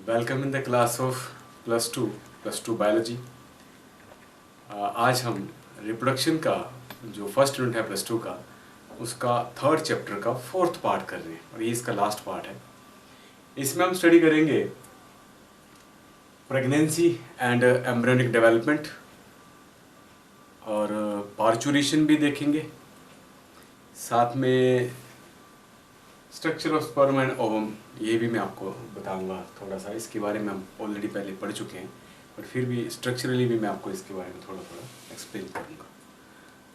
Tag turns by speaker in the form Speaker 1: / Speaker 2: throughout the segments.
Speaker 1: Welcome in the class of plus two biology. आज हम reproduction का जो फर्स्ट यूनिट है प्लस 2 का, उसका थर्ड चैप्टर का फोर्थ पार्ट कर रहे हैं और ये इसका लास्ट पार्ट है। इसमें हम स्टडी करेंगे प्रेगनेंसी एंड एम्ब्रियोनिक डेवलपमेंट और पार्चुरेशन भी देखेंगे, साथ में structure of sperm and ovum ये भी मैं आपको बताऊंगा। थोड़ा सा इसके बारे में हम ऑलरेडी पहले पढ़ चुके हैं, पर फिर भी स्ट्रक्चरली भी मैं आपको इसके बारे में थोड़ा थोड़ा एक्सप्लेन करूंगा।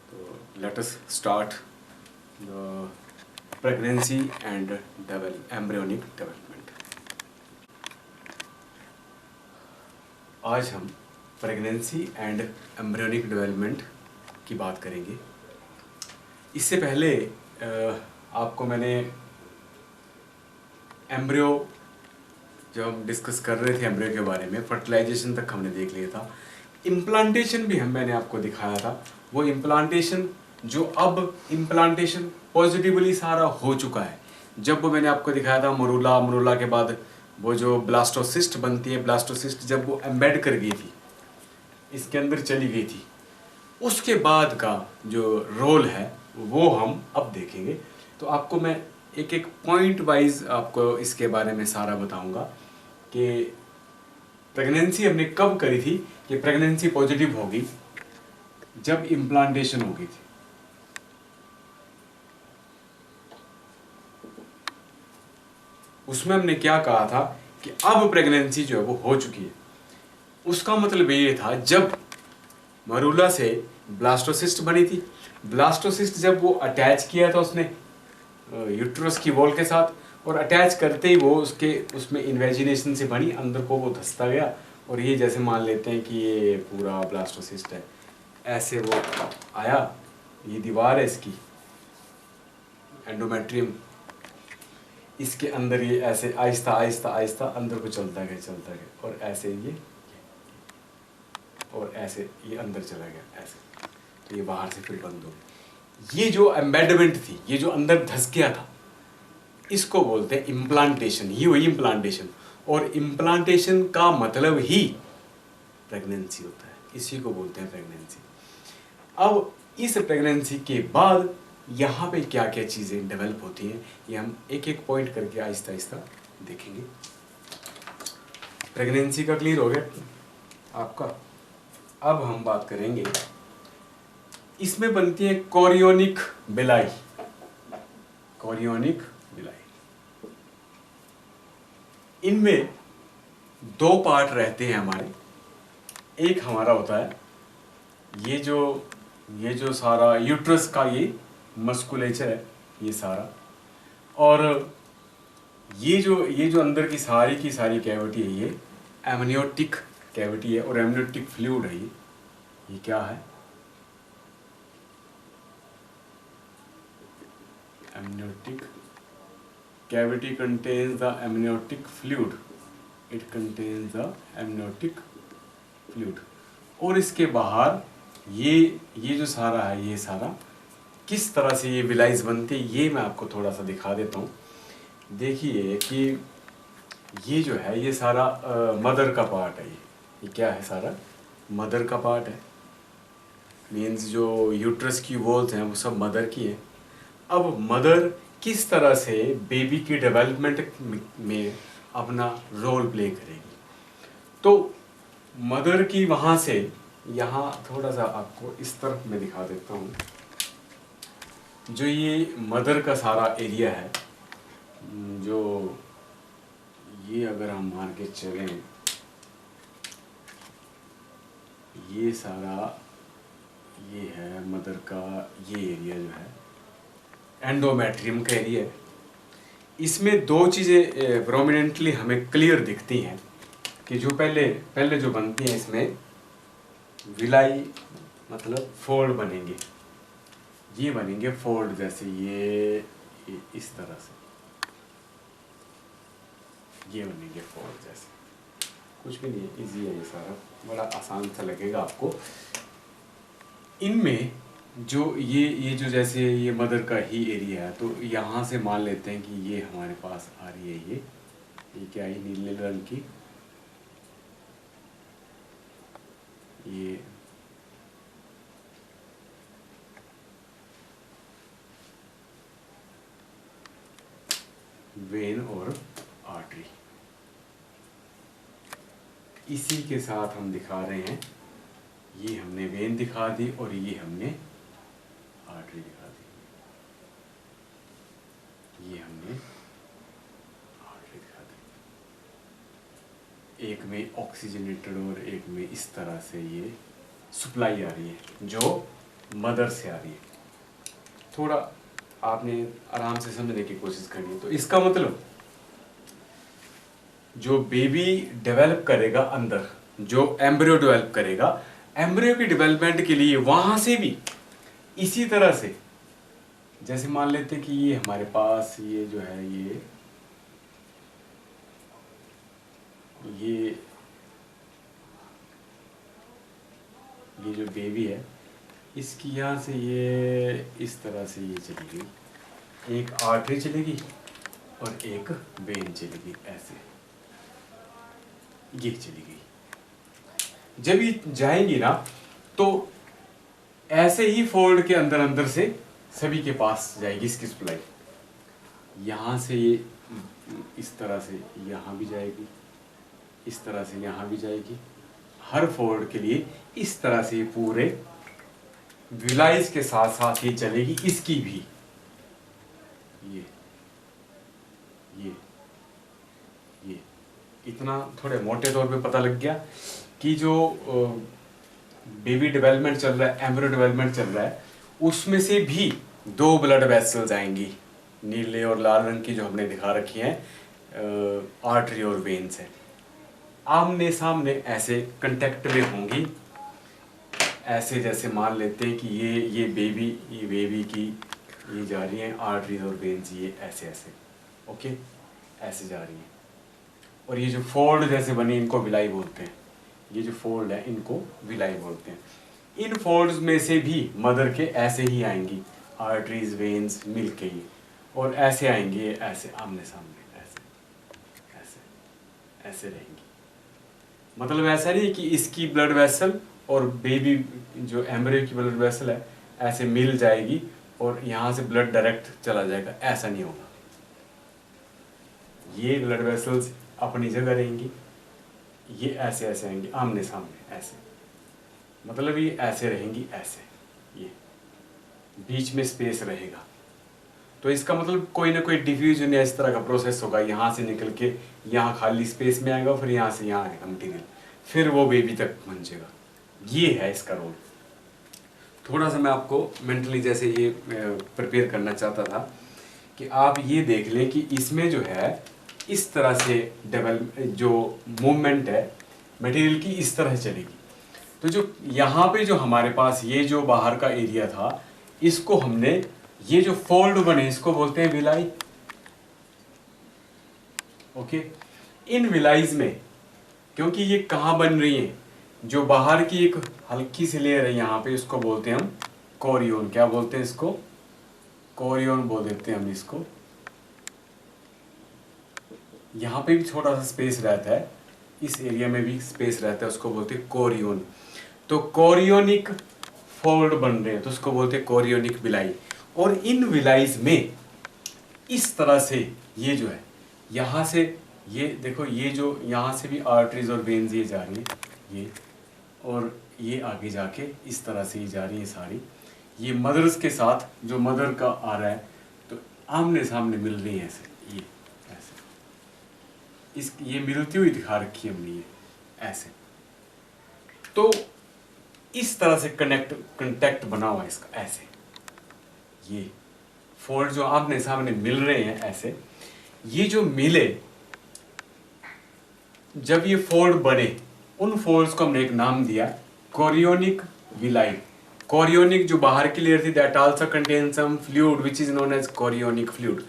Speaker 1: तो let us start the pregnancy and embryonic development. आज हम प्रेगनेंसी एंड एम्ब्रियोनिक डेवलपमेंट की बात करेंगे। इससे पहले आपको मैंने एम्ब्रियो, जब हम डिस्कस कर रहे थे एम्ब्रियो के बारे में, फर्टिलाइजेशन तक हमने देख लिया था। इम्प्लांटेशन भी मैंने आपको दिखाया था। वो इम्प्लांटेशन जो अब इम्प्लांटेशन पॉजिटिवली सारा हो चुका है। जब वो मैंने आपको दिखाया था मरूला के बाद वो जो ब्लास्टोसिस्ट बनती है, ब्लास्टोसिस्ट जब वो एम्बेड कर गई थी, इसके अंदर चली गई थी, उसके बाद का जो रोल है वो हम अब देखेंगे। तो आपको मैं एक एक पॉइंट वाइज आपको इसके बारे में सारा बताऊंगा कि प्रेगनेंसी हमने कब करी थी। कि प्रेगनेंसी पॉजिटिव होगी जब इम्प्लांटेशन होगी थी। उसमें हमने क्या कहा था कि अब प्रेगनेंसी जो है वो हो चुकी है। उसका मतलब ये था जब मरूला से ब्लास्टोसिस्ट बनी थी। ब्लास्टोसिस्ट जब वो अटैच किया था उसने यूट्रस की वॉल के साथ, और अटैच करते ही वो उसमें इन्वेजिनेशन से बनी, अंदर को वो धंसता गया। और ये जैसे मान लेते हैं कि ये पूरा ब्लास्टोसिस्ट है, ऐसे वो आया, ये दीवार है इसकी एंडोमेट्रियम, इसके अंदर ये ऐसे आहिस्ता आहिस्ता आहिस्ता अंदर को चलता गया, और ऐसे ये और ऐसे ये अंदर चला गया ऐसे, तो ये बाहर से फिर बंद हो गया। ये जो एम्बेडमेंट थी, ये जो अंदर धस गया था, इसको बोलते हैं इम्प्लांटेशन। ये वही इम्प्लांटेशन, और इम्प्लांटेशन का मतलब ही प्रेगनेंसी होता है। इसी को बोलते हैं प्रेगनेंसी। अब इस प्रेगनेंसी के बाद यहाँ पे क्या क्या चीज़ें डेवलप होती हैं, ये हम एक एक पॉइंट करके आहिस्ता आहिस्ता देखेंगे। प्रेगनेंसी का क्लियर हो गया आपका। अब हम बात करेंगे, इसमें बनती है कोरियोनिक बिलाई। कोरियोनिक बिलाई, इनमें दो पार्ट रहते हैं हमारे। एक हमारा होता है ये जो सारा यूट्रस का ये मस्कुलेचर है, ये सारा, और ये जो अंदर की सारी कैविटी है, ये एमनियोटिक कैविटी है और एमनियोटिक फ्लूइड है। ये क्या है? amniotic cavity contains the amniotic fluid. It contains the amniotic fluid. और इसके बाहर ये जो सारा है, ये सारा किस तरह से ये विलाइज बनती है, ये मैं आपको थोड़ा सा दिखा देता हूँ। देखिए कि ये जो है, ये सारा मदर का पार्ट है। ये क्या है? सारा मदर का पार्ट है। मीन्स जो यूट्रस की वॉल्स हैं वो सब मदर की है। अब मदर किस तरह से बेबी की डेवलपमेंट में अपना रोल प्ले करेगी, तो मदर की वहाँ से यहाँ थोड़ा सा आपको इस तरफ मैं दिखा देता हूँ। जो ये मदर का सारा एरिया है, जो ये अगर हम मान के चलें, ये सारा ये है मदर का, ये एरिया जो है एंडोमेट्रियम का एरिया है। इसमें दो चीज़ें प्रोमिनेंटली हमें क्लियर दिखती हैं कि जो पहले जो बनती हैं, इसमें विलाई मतलब फोल्ड बनेंगे। ये बनेंगे फोल्ड, जैसे ये इस तरह से ये बनेंगे फोल्ड जैसे। कुछ भी नहीं है, इजी है, ये सारा बड़ा आसान सा लगेगा आपको। इनमें जो ये जो जैसे ये मदर का ही एरिया है, तो यहाँ से मान लेते हैं कि ये हमारे पास आ रही है, ये क्या है? नीले रंग की ये वेन और आर्टरी। इसी के साथ हम दिखा रहे हैं, ये हमने वेन दिखा दी और ये हमने आर्टरी दिखा दी, ये हमने आर्टरी दिखा दी। एक में ऑक्सीजनेटेड और एक में इस तरह से ये सप्लाई आ रही है जो मदर से आ रही है। थोड़ा आपने आराम से समझने की कोशिश करनी है। तो इसका मतलब जो बेबी डेवलप करेगा अंदर, जो एम्ब्रियो डेवलप करेगा, एम्ब्रियो की डेवलपमेंट के लिए वहां से भी इसी तरह से, जैसे मान लेते कि ये हमारे पास ये जो है ये जो बेबी है, इसकी यहाँ से ये इस तरह से ये चली गई, एक आर्टरी चलेगी और एक वेन चलेगी, ऐसे ये चली गई। जब ये जाएंगी ना तो ऐसे ही फोल्ड के अंदर अंदर से सभी के पास जाएगी इसकी सप्लाई। यहाँ से ये इस तरह से यहाँ भी जाएगी, इस तरह से यहाँ भी जाएगी, हर फोल्ड के लिए इस तरह से पूरे विलाइज के साथ साथ ये चलेगी, इसकी भी ये इतना थोड़े मोटे तौर पे पता लग गया कि जो बेबी डेवलपमेंट चल रहा है, एम्ब्रियो डेवलपमेंट चल रहा है, उसमें से भी दो ब्लड वेसल्स आएंगी, नीले और लाल रंग की जो हमने दिखा रखी हैं, आर्टरी और वेन्स है, आमने सामने ऐसे कांटेक्ट में होंगी। ऐसे जैसे मान लेते हैं कि ये बेबी की ये जा रही हैं आर्टरीज और वेन्स, ये ऐसे ऐसे ओके ऐसे जा रही हैं। और ये जो फोल्ड जैसे बनी इनको विलाई बोलते हैं, ये जो फोल्ड है इनको विलाई बोलते हैं। इन फोल्ड्स में से भी मदर के ऐसे ही आएंगी आर्टरीज वेन्स मिल के ही, और ऐसे आएंगे ऐसे आमने सामने, ऐसे ऐसे ऐसे रहेंगी। मतलब ऐसा नहीं कि इसकी ब्लड वेसल और बेबी जो एम्ब्रियो की ब्लड वेसल है ऐसे मिल जाएगी और यहाँ से ब्लड डायरेक्ट चला जाएगा, ऐसा नहीं होगा। ये ब्लड वेसल्स अपनी जगह रहेंगी, ये ऐसे ऐसे आएंगी आमने सामने ऐसे, मतलब ये ऐसे रहेंगी ऐसे, ये बीच में स्पेस रहेगा। तो इसका मतलब कोई ना कोई डिफ्यूजन या इस तरह का प्रोसेस होगा, यहाँ से निकल के यहाँ खाली स्पेस में आएगा, फिर यहाँ से यहाँ आएगा मटीरियल, फिर वो बेबी तक पहुँचेगा। ये है इसका रोल। थोड़ा सा मैं आपको मेंटली जैसे ये प्रिपेयर करना चाहता था कि आप ये देख लें कि इसमें जो है इस तरह से जो मूवमेंट है मटेरियल की इस तरह चलेगी। तो जो यहाँ पे जो हमारे पास ये जो बाहर का एरिया था, इसको हमने, ये जो फोल्ड बने इसको बोलते हैं विलाई। ओके, इन विलाइज में क्योंकि ये कहाँ बन रही है, जो बाहर की एक हल्की सी लेयर है यहाँ पे, इसको बोलते हैं हम कोरियोन। क्या बोलते हैं इसको? कोरियोन बोल देते हैं हम इसको। यहाँ पे भी थोड़ा सा स्पेस रहता है, इस एरिया में भी स्पेस रहता है, उसको बोलते हैं कोरियोन। तो कोरियोनिक फोल्ड बन रहे हैं तो उसको बोलते हैं कोरियोनिक विलाई। और इन विलाइज में इस तरह से ये जो है, यहाँ से ये देखो, ये जो यहाँ से भी आर्टरीज और वेन्स ये जा रही है, ये और ये आगे जाके इस तरह से ही जा रही है सारी। ये मदर्स के साथ जो मदर का आ रहा है तो आमने सामने मिल रही है ऐसे, ये ऐसे, ये मिलती हुई दिखा रखी है हमने, ये ऐसे। तो इस तरह से कंटेक्ट बना हुआ है इसका, ऐसे ये फोल्ड जो आमने सामने मिल रहे हैं ऐसे, ये जो मिले, जब ये फोल्ड बने, उन फोल्ड्स को हमने एक नाम दिया कोरियोनिक विलाई। कोरियोनिक जो बाहर की लेयर थी, that also contain some fluid which is known as chorionic fluid,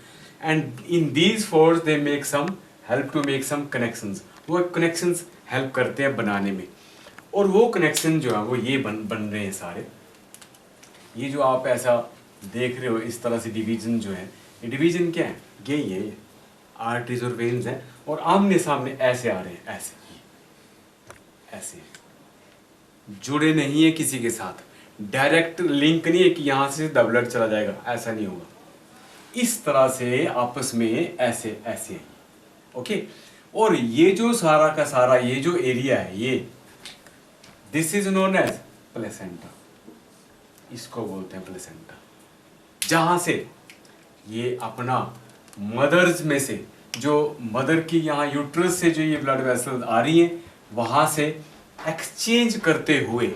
Speaker 1: and in these folds they make some help to make some connections. वो कनेक्शंस हेल्प करते हैं बनाने में, और वो कनेक्शन जो है वो ये बन रहे हैं सारे। ये जो आप ऐसा देख रहे हो इस तरह से डिवीजन जो है, ये डिवीजन क्या है? यही है, ये आर्टरीज और वेन्स हैं और आमने सामने ऐसे आ रहे हैं, ऐसे ऐसे। जुड़े नहीं है किसी के साथ, डायरेक्ट लिंक नहीं है कि यहाँ से सीधा ब्लड चला जाएगा, ऐसा नहीं होगा। इस तरह से आपस में ऐसे ऐसे हैं, ओके। और ये जो सारा का सारा ये जो एरिया है, ये this is known as placenta, इसको बोलते हैं प्लेसेंटा। जहां से ये अपना मदर्स में से, जो मदर की यहाँ यूट्रस से जो ये ब्लड वेसल्स आ रही हैं, वहां से एक्सचेंज करते हुए,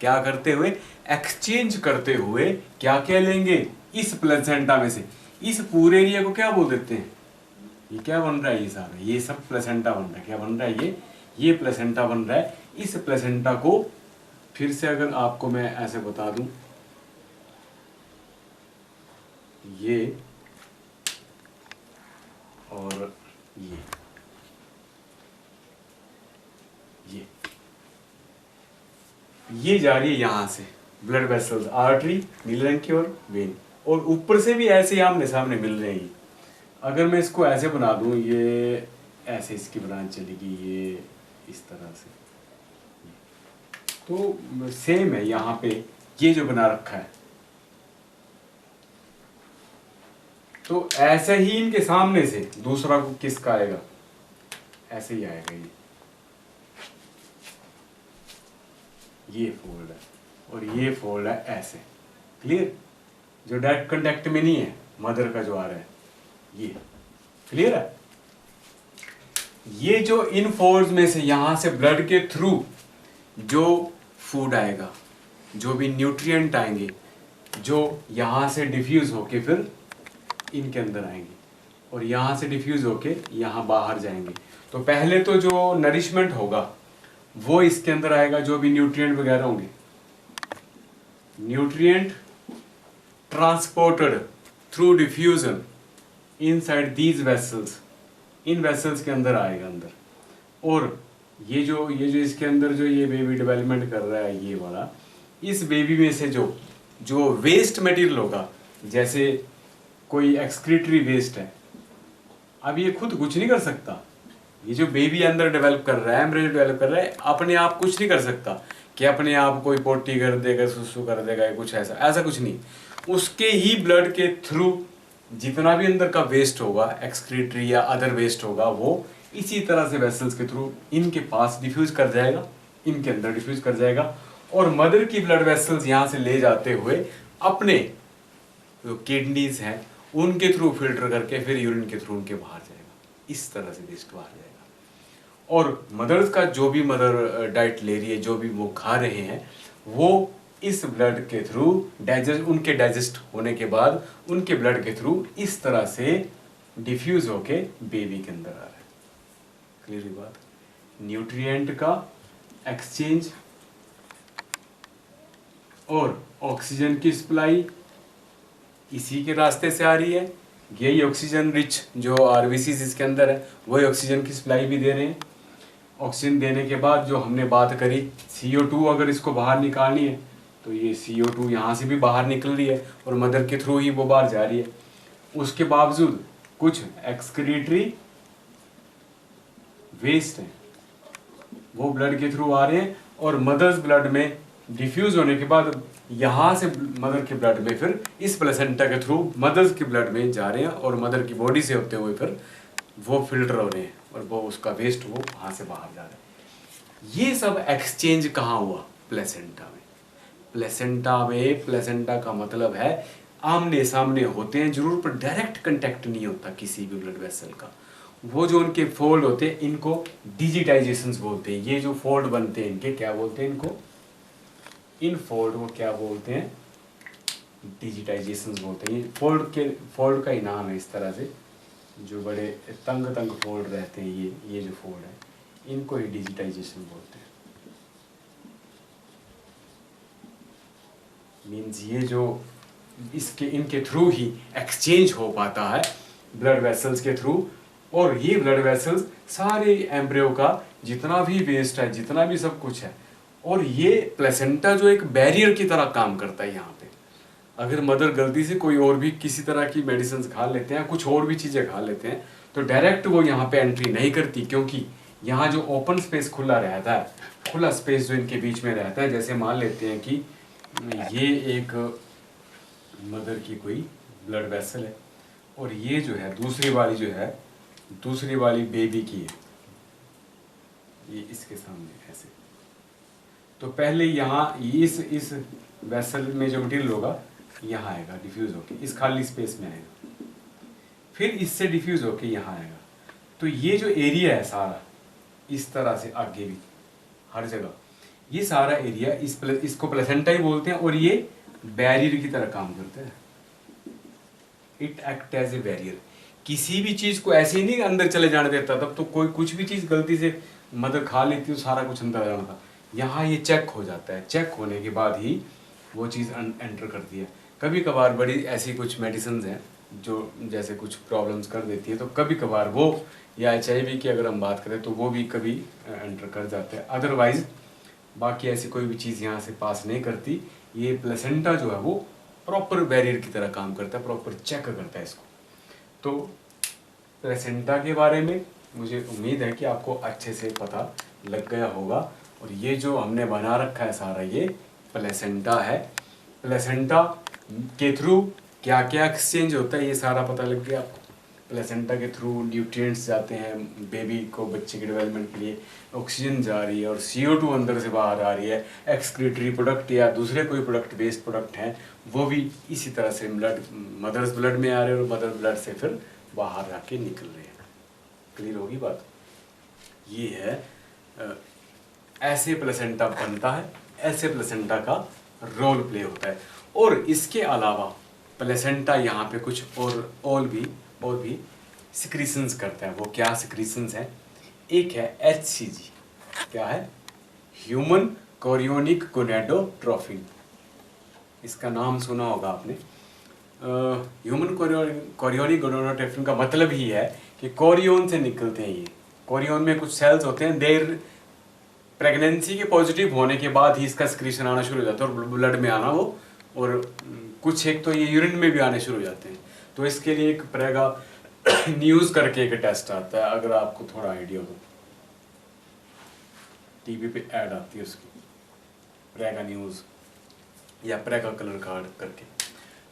Speaker 1: क्या करते हुए, एक्सचेंज करते हुए क्या क्या लेंगे, इस प्लेसेंटा में से इस पूरे एरिया को क्या बोल देते हैं, ये क्या बन रहा है, ये सारा ये सब प्लेसेंटा बन रहा है। क्या बन रहा है, ये प्लेसेंटा बन रहा है। इस प्लेसेंटा को फिर से अगर आपको मैं ऐसे बता दूं, ये और ये जा रही है यहां से ब्लड वेसल्स, आर्टरी नीले रंग की और वेन, और ऊपर से भी ऐसे आमने सामने मिल रहे हैं। अगर मैं इसको ऐसे बना दूं, ये ऐसे इसकी ब्रांच चलेगी, ये इस तरह से, तो सेम है यहाँ पे ये जो बना रखा है। तो ऐसे ही इनके सामने से दूसरा को किसका आएगा, ऐसे ही आएगा, ये फोल्ड है और ये फोल्ड है ऐसे, क्लियर। जो डायरेक्ट कांटेक्ट में नहीं है मदर का जो आ रहा है, ये क्लियर है। ये जो इन फोल्ड्स में से यहां से ब्लड के थ्रू जो फूड आएगा, जो भी न्यूट्रिएंट आएंगे, जो यहां से डिफ्यूज होके फिर इनके अंदर आएंगे और यहां से डिफ्यूज होके यहां बाहर जाएंगे। तो पहले तो जो नरिशमेंट होगा वो इसके अंदर आएगा, जो भी न्यूट्रिएंट वगैरह होंगे, nutrient transported through diffusion inside these vessels, in vessels के अंदर आएगा अंदर। और ये जो इसके अंदर जो ये बेबी डेवलपमेंट कर रहा है, ये वाला, इस बेबी में से जो वेस्ट मटेरियल होगा, जैसे कोई एक्सक्रीटरी वेस्ट है, अब ये खुद कुछ नहीं कर सकता। ये जो बेबी अंदर डेवलप कर रहा है, एम्ब्रियो डेवलप कर रहा है, अपने आप कुछ नहीं कर सकता कि अपने आप कोई पोटी कर देगा, सुसु कर देगा, या कुछ ऐसा कुछ नहीं। उसके ही ब्लड के थ्रू जितना भी अंदर का वेस्ट होगा, एक्सक्रीटरी या अदर वेस्ट होगा, वो इसी तरह से वेसल्स के थ्रू इनके पास डिफ्यूज कर जाएगा, इनके अंदर डिफ्यूज कर जाएगा, और मदर की ब्लड वेसल्स यहाँ से ले जाते हुए अपने जो किडनीज हैं उनके थ्रू फिल्टर करके फिर यूरिन के थ्रू उनके बाहर जाएगा। इस तरह से वेस्ट बाहर जाएगा। और मदर्स का जो भी मदर डाइट ले रही है, जो भी वो खा रहे हैं, वो इस ब्लड के थ्रू उनके डाइजेस्ट होने के बाद उनके ब्लड के थ्रू इस तरह से डिफ्यूज होके बेबी के अंदर आ रहा है। क्लियर बात। न्यूट्रिएंट का एक्सचेंज और ऑक्सीजन की सप्लाई इसी के रास्ते से आ रही है। यही ऑक्सीजन रिच जो आरबीसीज इसके अंदर है, वही ऑक्सीजन की सप्लाई भी दे रहे हैं। ऑक्सीजन देने के बाद जो हमने बात करी, CO2 अगर इसको बाहर निकालनी है तो ये CO2 यहाँ से भी बाहर निकल रही है और मदर के थ्रू ही वो बाहर जा रही है। उसके बावजूद कुछ एक्सक्रीटरी वेस्ट हैं, वो ब्लड के थ्रू आ रहे हैं और मदर्स ब्लड में डिफ्यूज होने के बाद यहाँ से मदर के ब्लड में फिर इस प्लेसेंटा के थ्रू मदर्स के ब्लड में जा रहे हैं और मदर की बॉडी से होते हुए फिर वो फिल्टर हो रहे हैं और वो उसका वेस्ट वो वहाँ से बाहर जा रहा है। ये सब एक्सचेंज कहाँ हुआ? प्लेसेंटा में। प्लेसेंटा का मतलब है आमने सामने होते हैं जरूर, पर डायरेक्ट कंटेक्ट नहीं होता किसी भी ब्लड वेसल का। वो जो उनके फोल्ड होते हैं इनको डिजिटाइजेशंस बोलते हैं। ये जो फोल्ड बनते हैं इनके क्या बोलते हैं? इनको, इन फोल्ड को क्या बोलते हैं? डिजिटाइजेशंस बोलते हैं। ये फोल्ड का ही नाम है। इस तरह से जो बड़े तंग फोल्ड रहते हैं, ये जो फोल्ड है इनको ही डिजिटाइजेशन बोलते हैं। मीन्स ये जो इनके थ्रू ही एक्सचेंज हो पाता है ब्लड वेसल्स के थ्रू, और ये ब्लड वेसल्स सारे एम्ब्रियो का जितना भी वेस्ट है, जितना भी सब कुछ है, और ये प्लेसेंटा जो एक बैरियर की तरह काम करता है यहाँ पे। अगर मदर गलती से कोई और भी किसी तरह की मेडिसिन खा लेते हैं, कुछ और भी चीज़ें खा लेते हैं, तो डायरेक्ट वो यहाँ पे एंट्री नहीं करती, क्योंकि यहाँ जो ओपन स्पेस खुला रहता है, खुला स्पेस जो इनके बीच में रहता है, जैसे मान लेते हैं कि ये एक मदर की कोई ब्लड वेसल है और ये जो है दूसरी वाली जो है, दूसरी वाली बेबी की है, ये इसके सामने ऐसे। तो पहले यहाँ इस वेसल में जो मटीरियल होगा यहाँ आएगा डिफ्यूज होके, इस खाली स्पेस में आएगा, फिर इससे डिफ्यूज होके यहाँ आएगा। तो ये जो एरिया है सारा इस तरह से आगे भी हर जगह, ये सारा एरिया इसको प्लेसेंटा ही बोलते हैं और ये बैरियर की तरह काम करता है। It act as a barrier. किसी भी चीज को ऐसे ही नहीं अंदर चले जाने देता, तब तो कोई कुछ भी चीज गलती से मदर खा लेती तो सारा कुछ अंदर जाना था। यहाँ ये चेक हो जाता है, चेक होने के बाद ही वो चीज़ एंटर करती है। कभी कभार बड़ी ऐसी कुछ मेडिसिन हैं जो जैसे कुछ प्रॉब्लम्स कर देती है, तो कभी कभार वो, या HIV की अगर हम बात करें तो वो भी कभी एंटर कर जाते हैं। अदरवाइज बाकी ऐसी कोई भी चीज़ यहाँ से पास नहीं करती। ये प्लेसेंटा जो है वो प्रॉपर बैरियर की तरह काम करता है, प्रॉपर चेक करता है इसको। तो प्लेसेंटा के बारे में मुझे उम्मीद है कि आपको अच्छे से पता लग गया होगा। और ये जो हमने बना रखा है सारा, ये प्लेसेंटा है। प्लेसेंटा के थ्रू क्या क्या एक्सचेंज होता है ये सारा पता लग गया आपको। प्लेसेंटा के थ्रू न्यूट्रिएंट्स जाते हैं बेबी को, बच्चे के डेवलपमेंट के लिए, ऑक्सीजन जा रही है और CO2 अंदर से बाहर आ रही है। एक्सक्रीटरी प्रोडक्ट या दूसरे कोई प्रोडक्ट बेस्ड प्रोडक्ट हैं वो भी इसी तरह से मदर्स ब्लड में आ रहे हैं और मदर ब्लड से फिर बाहर आके निकल रहे हैं। क्लियर होगी बात? ये है ऐसे प्लेसेंटा बनता है, ऐसे प्लेसेंटा का रोल प्ले होता है। और इसके अलावा प्लेसेंटा यहाँ पे कुछ और भी सिक्रीशंस करता है। वो क्या सिक्रीशंस हैं? एक है HCG। क्या है? Human chorionic gonadotrophin. इसका नाम सुना होगा आपने। ह्यूमन कोरियोनिक गोनेडोट्रोफिन का मतलब ही है कि कोरियोन से निकलते हैं ये। कोरियोन में कुछ सेल्स होते हैं, देर प्रेगनेंसी के पॉजिटिव होने के बाद ही इसका सिक्रीशन आना शुरू हो जाता है और ब्लड में आना वो, और कुछ एक तो ये यूरिन में भी आने शुरू हो जाते हैं। तो इसके लिए एक प्रेगा न्यूज़ करके एक टेस्ट आता है, अगर आपको थोड़ा आइडिया हो, टीवी पे ऐड आती है उसकी, प्रेगा न्यूज़ या प्रेगा कलर कार्ड करके।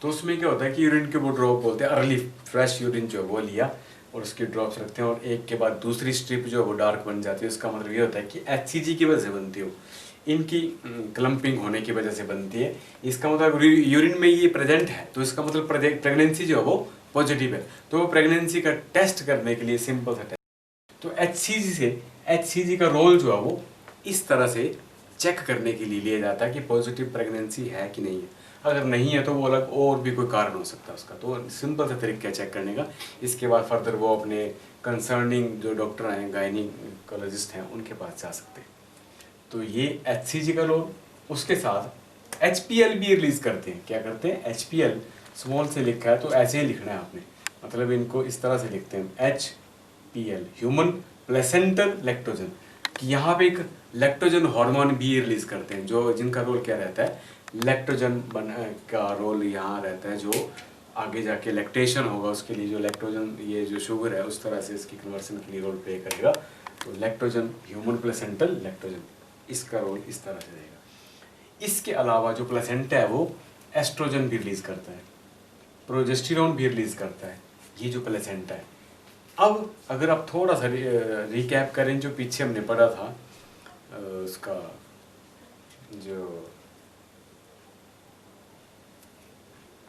Speaker 1: तो उसमें क्या होता है कि यूरिन के वो ड्रॉप बोलते हैं, अर्ली फ्रेश यूरिन जो है वो लिया और उसके ड्रॉप्स रखते हैं और एक के बाद दूसरी स्ट्रिप जो है वो डार्क बन जाती है। उसका मतलब ये होता है कि HCG की वजह से बनती हो, इनकी क्लम्पिंग होने की वजह से बनती है। इसका मतलब यूरिन में ये प्रेजेंट है, तो इसका मतलब प्रेगनेंसी जो है वो पॉजिटिव है। तो वो प्रेगनेंसी का टेस्ट करने के लिए सिंपल सा टेस्ट, तो HCG का रोल जो है वो इस तरह से चेक करने के लिए लिया जाता है कि पॉजिटिव प्रेगनेंसी है कि नहीं है। अगर नहीं है तो वो अलग और भी कोई कारण हो सकता है उसका। तो सिंपल सा तरीका है चेक करने का। इसके बाद फर्दर वो अपने कंसर्निंग जो डॉक्टर हैं, गायनिकोलॉजिस्ट हैं, उनके पास जा सकते हैं। तो ये HCG का रोल। उसके साथ HPL भी रिलीज करते हैं। क्या करते हैं? HPL स्मॉल से लिखा है तो ऐसे ही लिखना है आपने, मतलब इनको इस तरह से लिखते हैं HPL, ह्यूमन प्लेसेंटल लैक्टोजन, कि यहाँ पे एक लैक्टोजन हार्मोन भी रिलीज करते हैं, जो जिनका रोल क्या रहता है? लैक्टोजन का रोल यहाँ रहता है, जो आगे जाके लैक्टेशन होगा उसके लिए जो लैक्टोजन, ये जो शुगर है उस तरह से इसकी कन्वर्सन के लिए रोल प्ले करेगा। तो लैक्टोजन, ह्यूमन प्लेसेंटल लैक्टोजन, इसका रोल इस तरह से रहेगा। इसके अलावा जो प्लेसेंटा है वो एस्ट्रोजन भी रिलीज करता है, प्रोजेस्टेरोन भी रिलीज करता है, ये जो प्लेसेंटा है। अब अगर आप थोड़ा सा रिकैप करें जो पीछे हमने पढ़ा था, उसका जो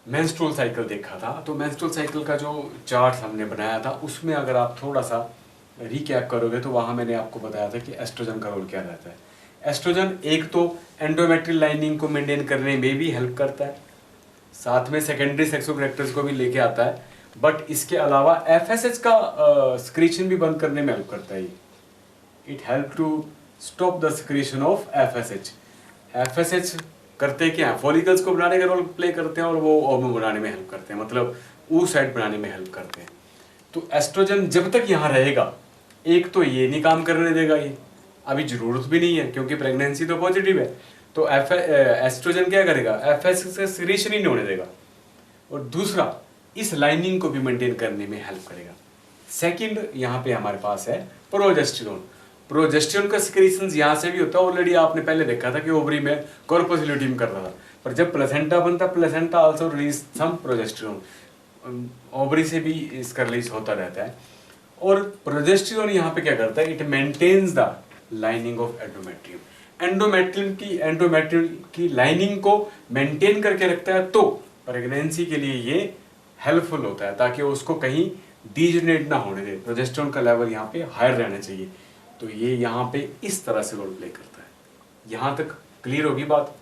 Speaker 1: मेंस्ट्रुअल साइकिल देखा था, तो मेंस्ट्रुअल साइकिल का जो चार्ट हमने बनाया था उसमें अगर आप थोड़ा सा रिकैप करोगे तो वहाँ मैंने आपको बताया था कि एस्ट्रोजन का रोल क्या रहता है। एस्ट्रोजन एक तो एंडोमेट्रियल लाइनिंग को मेंटेन करने में भी हेल्प करता है, साथ में सेकेंडरी सेक्सुअल कैरेक्टर्स को भी लेके आता है, बट इसके अलावा FSH का सिक्रीशन भी बंद करने में हेल्प करता है। It help to stop the secretion of FSH। FSH करते क्या है? फॉलिकल्स को बनाने का रोल प्ले करते हैं और वो ओवम बनाने में हेल्प करते हैं, मतलब oocyte बनाने में हेल्प करते हैं। तो एस्ट्रोजन जब तक यहाँ रहेगा, एक तो ये नहीं काम करने देगा, ये अभी जरूरत भी नहीं है क्योंकि प्रेगनेंसी तो पॉजिटिव है। तो एस्ट्रोजन क्या करेगा? FSH से सिक्रीशन ही नहीं होने देगा। और दूसरा, इस लाइनिंग को भी मेंटेन करने में हेल्प करेगा। सेकंड यहाँ पे हमारे पास है प्रोजेस्टेरोन। प्रोजेस्टेरोन का सिक्रीशन यहाँ से भी होता है, ऑलरेडी आपने पहले देखा था कि ओवरी में कॉर्पस ल्यूटियम कर रहा था, पर जब प्लेसेंटा बनता है placenta also release some progesterone, ovary से भी इसका रिलीज होता रहता है। और प्रोजेस्टेरोन यहाँ पे क्या करता है, it maintains the lining of endometrium, endometrium की लाइनिंग को मेंटेन करके रखता है, तो प्रेगनेंसी के लिए ये हेल्पफुल होता है ताकि उसको कहीं डिजेनरेट ना होने दे, प्रोजेस्टेरोन का लेवल यहाँ पे हायर रहना चाहिए। तो ये यहाँ पे इस तरह से रोल प्ले करता है। यहाँ तक क्लियर होगी बात।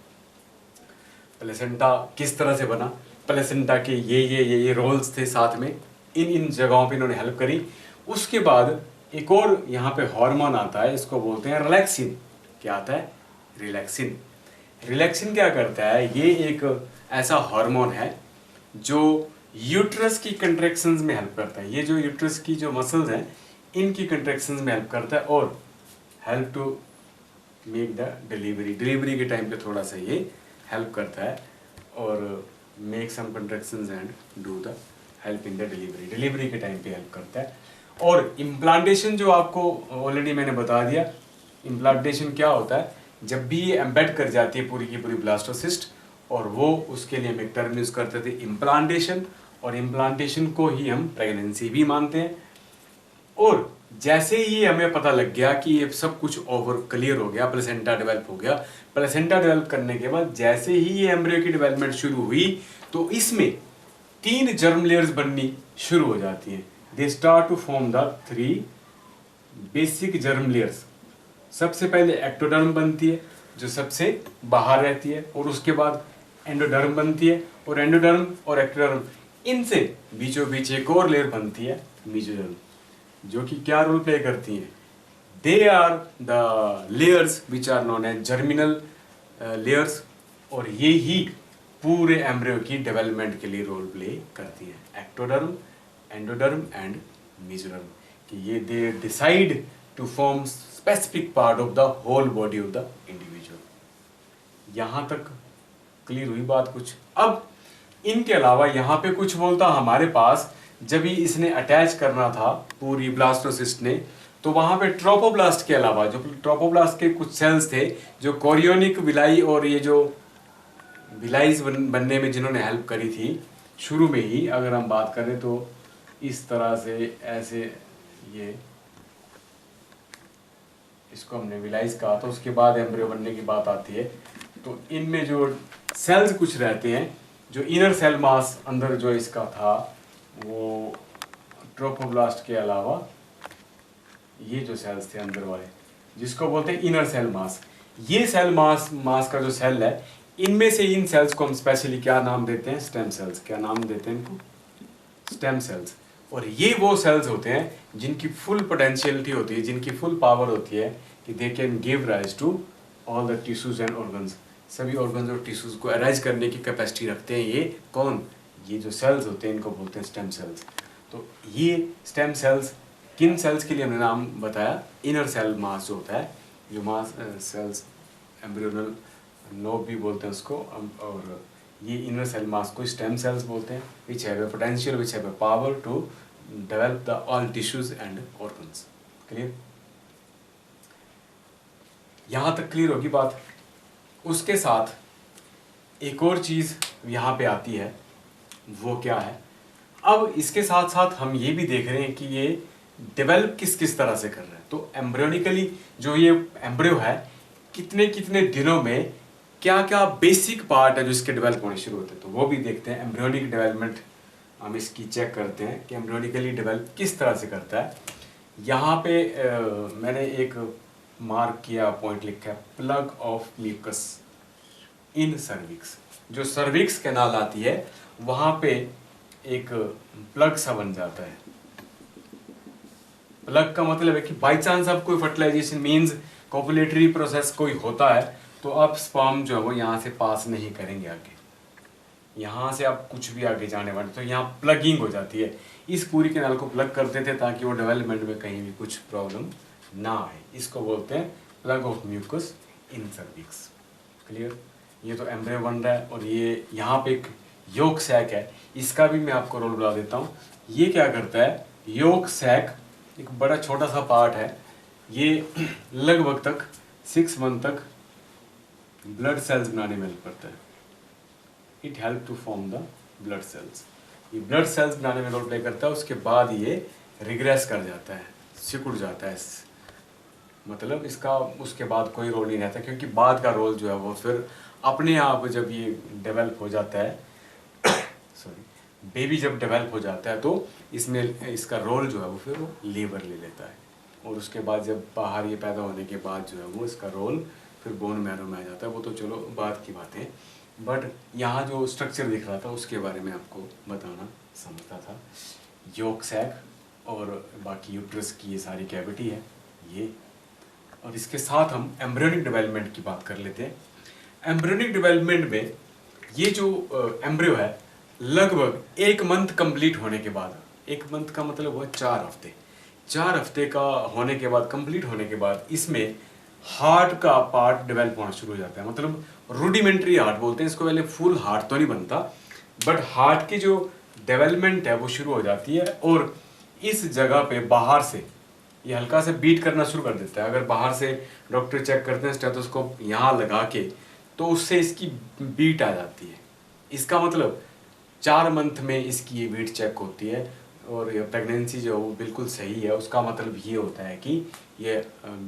Speaker 1: प्लेसेंटा किस तरह से बना, प्लेसेंटा के ये रोल्स थे, साथ में इन जगहों पे इन्होंने हेल्प करी। उसके बाद एक और यहाँ पे हार्मोन आता है, इसको बोलते हैं रिलैक्सिन। क्या आता है, रिलैक्सिन। रिलैक्सिन क्या करता है, ये एक ऐसा हार्मोन है जो यूट्रस की कंट्रैक्शंस में हेल्प करता है। ये जो यूट्रस की जो मसल्स हैं इनकी कंट्रैक्शंस में हेल्प करता है और help to make the delivery के टाइम पे थोड़ा सा ये हेल्प करता है और make some contractions and do the help in the delivery के टाइम पे हेल्प करता है। और इम्प्लांटेशन जो आपको ऑलरेडी मैंने बता दिया, इम्प्लांटेशन क्या होता है, जब भी ये एम्बेड कर जाती है पूरी की पूरी ब्लास्टोसिस्ट, और वो उसके लिए हम एक टर्म यूज करते थे इम्प्लांटेशन, और इम्प्लांटेशन को ही हम प्रेगनेंसी भी मानते हैं। और जैसे ही हमें पता लग गया कि ये सब कुछ ओवर क्लियर हो गया, प्लेसेंटा डेवलप हो गया, प्लेसेंटा डेवलप करने के बाद जैसे ही ये एम्ब्रियो की डेवलपमेंट शुरू हुई तो इसमें 3 जर्म लेयर्स बननी शुरू हो जाती हैं। They start to form the 3 basic germ layers. सबसे पहले एक्टोडर्म बनती है जो सबसे बाहर रहती है, और उसके बाद एंडोडर्म बनती है, और एंडोडर्म और एक्टोडर्म इनसे बीचों बीच एक और लेयर बनती है मेसोडर्म, जो कि क्या रोल प्ले करती हैं, they are the layers which are known as germinal layers, और ये ही पूरे एम्ब्रियो की डेवलपमेंट के लिए रोल प्ले करती है। एक्टोडर्म, एंडोडर्म एंड मेसोडर्म, कि ये they decide to form specific part of the whole body of the individual. यहाँ तक क्लियर हुई बात कुछ। अब इनके अलावा यहाँ पे कुछ बोलता हमारे पास, जब ही इसने अटैच करना था पूरी ब्लास्टोसिस्ट ने, तो वहाँ पे ट्रोपोब्लास्ट के अलावा, जो ट्रोपोब्लास्ट के कुछ सेल्स थे जो कोरियोनिक विलाई और ये जो विलाइज बनने में जिन्होंने हेल्प करी थी शुरू में ही, अगर हम बात करें तो इस तरह से ऐसे, ये इसको हमने विलाइज कहा, तो उसके बाद एम्ब्रियो बनने की बात आती है। तो इनमें जो सेल्स कुछ रहते हैं, जो इनर सेल मास अंदर जो इसका था, वो ट्रोपोब्लास्ट के अलावा ये जो सेल्स थे अंदर वाले, जिसको बोलते हैं इनर सेल मास, ये सेल मास का जो सेल है, इनमें से इन सेल्स को हम स्पेशली क्या नाम देते हैं, स्टेम सेल्स। क्या नाम देते हैं इनको, स्टेम सेल्स। और ये वो सेल्स होते हैं जिनकी फुल पोटेंशियलिटी होती है, जिनकी फुल पावर होती है कि they can give rise to all the tissues and organs. सभी ऑर्गन्स और टिश्यूज को अराइज करने की कैपेसिटी रखते हैं। ये कौन, ये जो सेल्स होते हैं इनको बोलते हैं स्टेम सेल्स। तो ये स्टेम सेल्स किन सेल्स के लिए हमने नाम बताया, इनर सेल मास जो होता है, जो मास सेल्स एम्ब्रियोनल नोब भी बोलते हैं उसको, और ये इनर सेल मास को स्टेम सेल्स बोलते हैं, which have a potential, which have a power to develop the all tissues and organs. Clear, यहाँ तक क्लियर होगी बात। उसके साथ एक और चीज़ यहाँ पे आती है, वो क्या है, अब इसके साथ साथ हम ये भी देख रहे हैं कि ये डेवलप किस किस तरह से कर रहे हैं। तो एम्ब्रियोनिकली जो ये एम्ब्रियो है, कितने कितने दिनों में क्या क्या बेसिक पार्ट है जो इसके डेवलप होने शुरू होते हैं, तो वो भी देखते हैं। एम्ब्रियोनिक डेवलपमेंट हम इसकी चेक करते हैं कि एम्ब्रियोनिकली डेवलप किस तरह से करता है। यहाँ पे मैंने एक मार्क किया, पॉइंट लिखा है, plug of mucus in cervix. जो सर्विक्स कैनाल आती है वहाँ पे एक प्लग सा बन जाता है। प्लग का मतलब है कि बाई चांस अब कोई फर्टिलाइजेशन मींस कोपुलेटरी प्रोसेस कोई होता है, तो आप स्पर्म जो है वो यहाँ से पास नहीं करेंगे आगे, यहाँ से आप कुछ भी आगे जाने वाले, तो यहाँ प्लगिंग हो जाती है। इस पूरी कैनाल को प्लग करते थे ताकि वो डेवलपमेंट में कहीं भी कुछ प्रॉब्लम ना आए। इसको बोलते हैं plug of mucus in cervix. Clear, ये तो एम्ब्रियो बन रहा है, और ये यहाँ पे एक योक सैक है, इसका भी मैं आपको रोल बता देता हूँ। ये क्या करता है, योक सैक एक बड़ा छोटा सा पार्ट है, ये लगभग तक 6 मंथ तक ब्लड सेल्स बनाने में हेल्प करता है। It help to form the blood cells. ये ब्लड सेल्स बनाने में रोल प्ले करता है, उसके बाद ये रिग्रेस कर जाता है, सिकुड़ जाता है, मतलब इसका उसके बाद कोई रोल नहीं रहता, क्योंकि बाद का रोल जो है वो फिर अपने आप जब ये डेवलप हो जाता है सॉरी बेबी जब डेवलप हो जाता है तो इसमें इसका रोल जो है वो फिर वो लीवर ले लेता है, और उसके बाद जब बाहर ये पैदा होने के बाद जो है वो इसका रोल फिर बोन मैरो में आ जाता है। वो तो चलो बाद की बात है, बट यहाँ जो स्ट्रक्चर दिख रहा था उसके बारे में आपको बताना समझता था। योक सैक और बाकी यूट्रस की ये सारी कैविटी है ये, और इसके साथ हम एम्ब्रियोनिक डेवलपमेंट की बात कर लेते हैं। एम्ब्रियोनिक डेवलपमेंट में ये जो एम्ब्रियो है लगभग 1 मंथ कंप्लीट होने के बाद, 1 मंथ का मतलब हुआ 4 हफ्ते, 4 हफ्ते का होने के बाद, कंप्लीट होने के बाद इसमें हार्ट का पार्ट डेवलप होना शुरू हो जाता है। मतलब रूडिमेंट्री हार्ट बोलते हैं इसको, पहले फुल हार्ट तो नहीं बनता, बट हार्ट की जो डेवलपमेंट है वो शुरू हो जाती है, और इस जगह पे बाहर से ये हल्का से बीट करना शुरू कर देता है। अगर बाहर से डॉक्टर चेक करते हैं स्टेथोस्कोप यहाँ लगा के, तो उससे इसकी बीट आ जाती है। इसका मतलब 4 मंथ में इसकी ये बीट चेक होती है, और ये प्रेगनेंसी जो वो बिल्कुल सही है, उसका मतलब ये होता है कि ये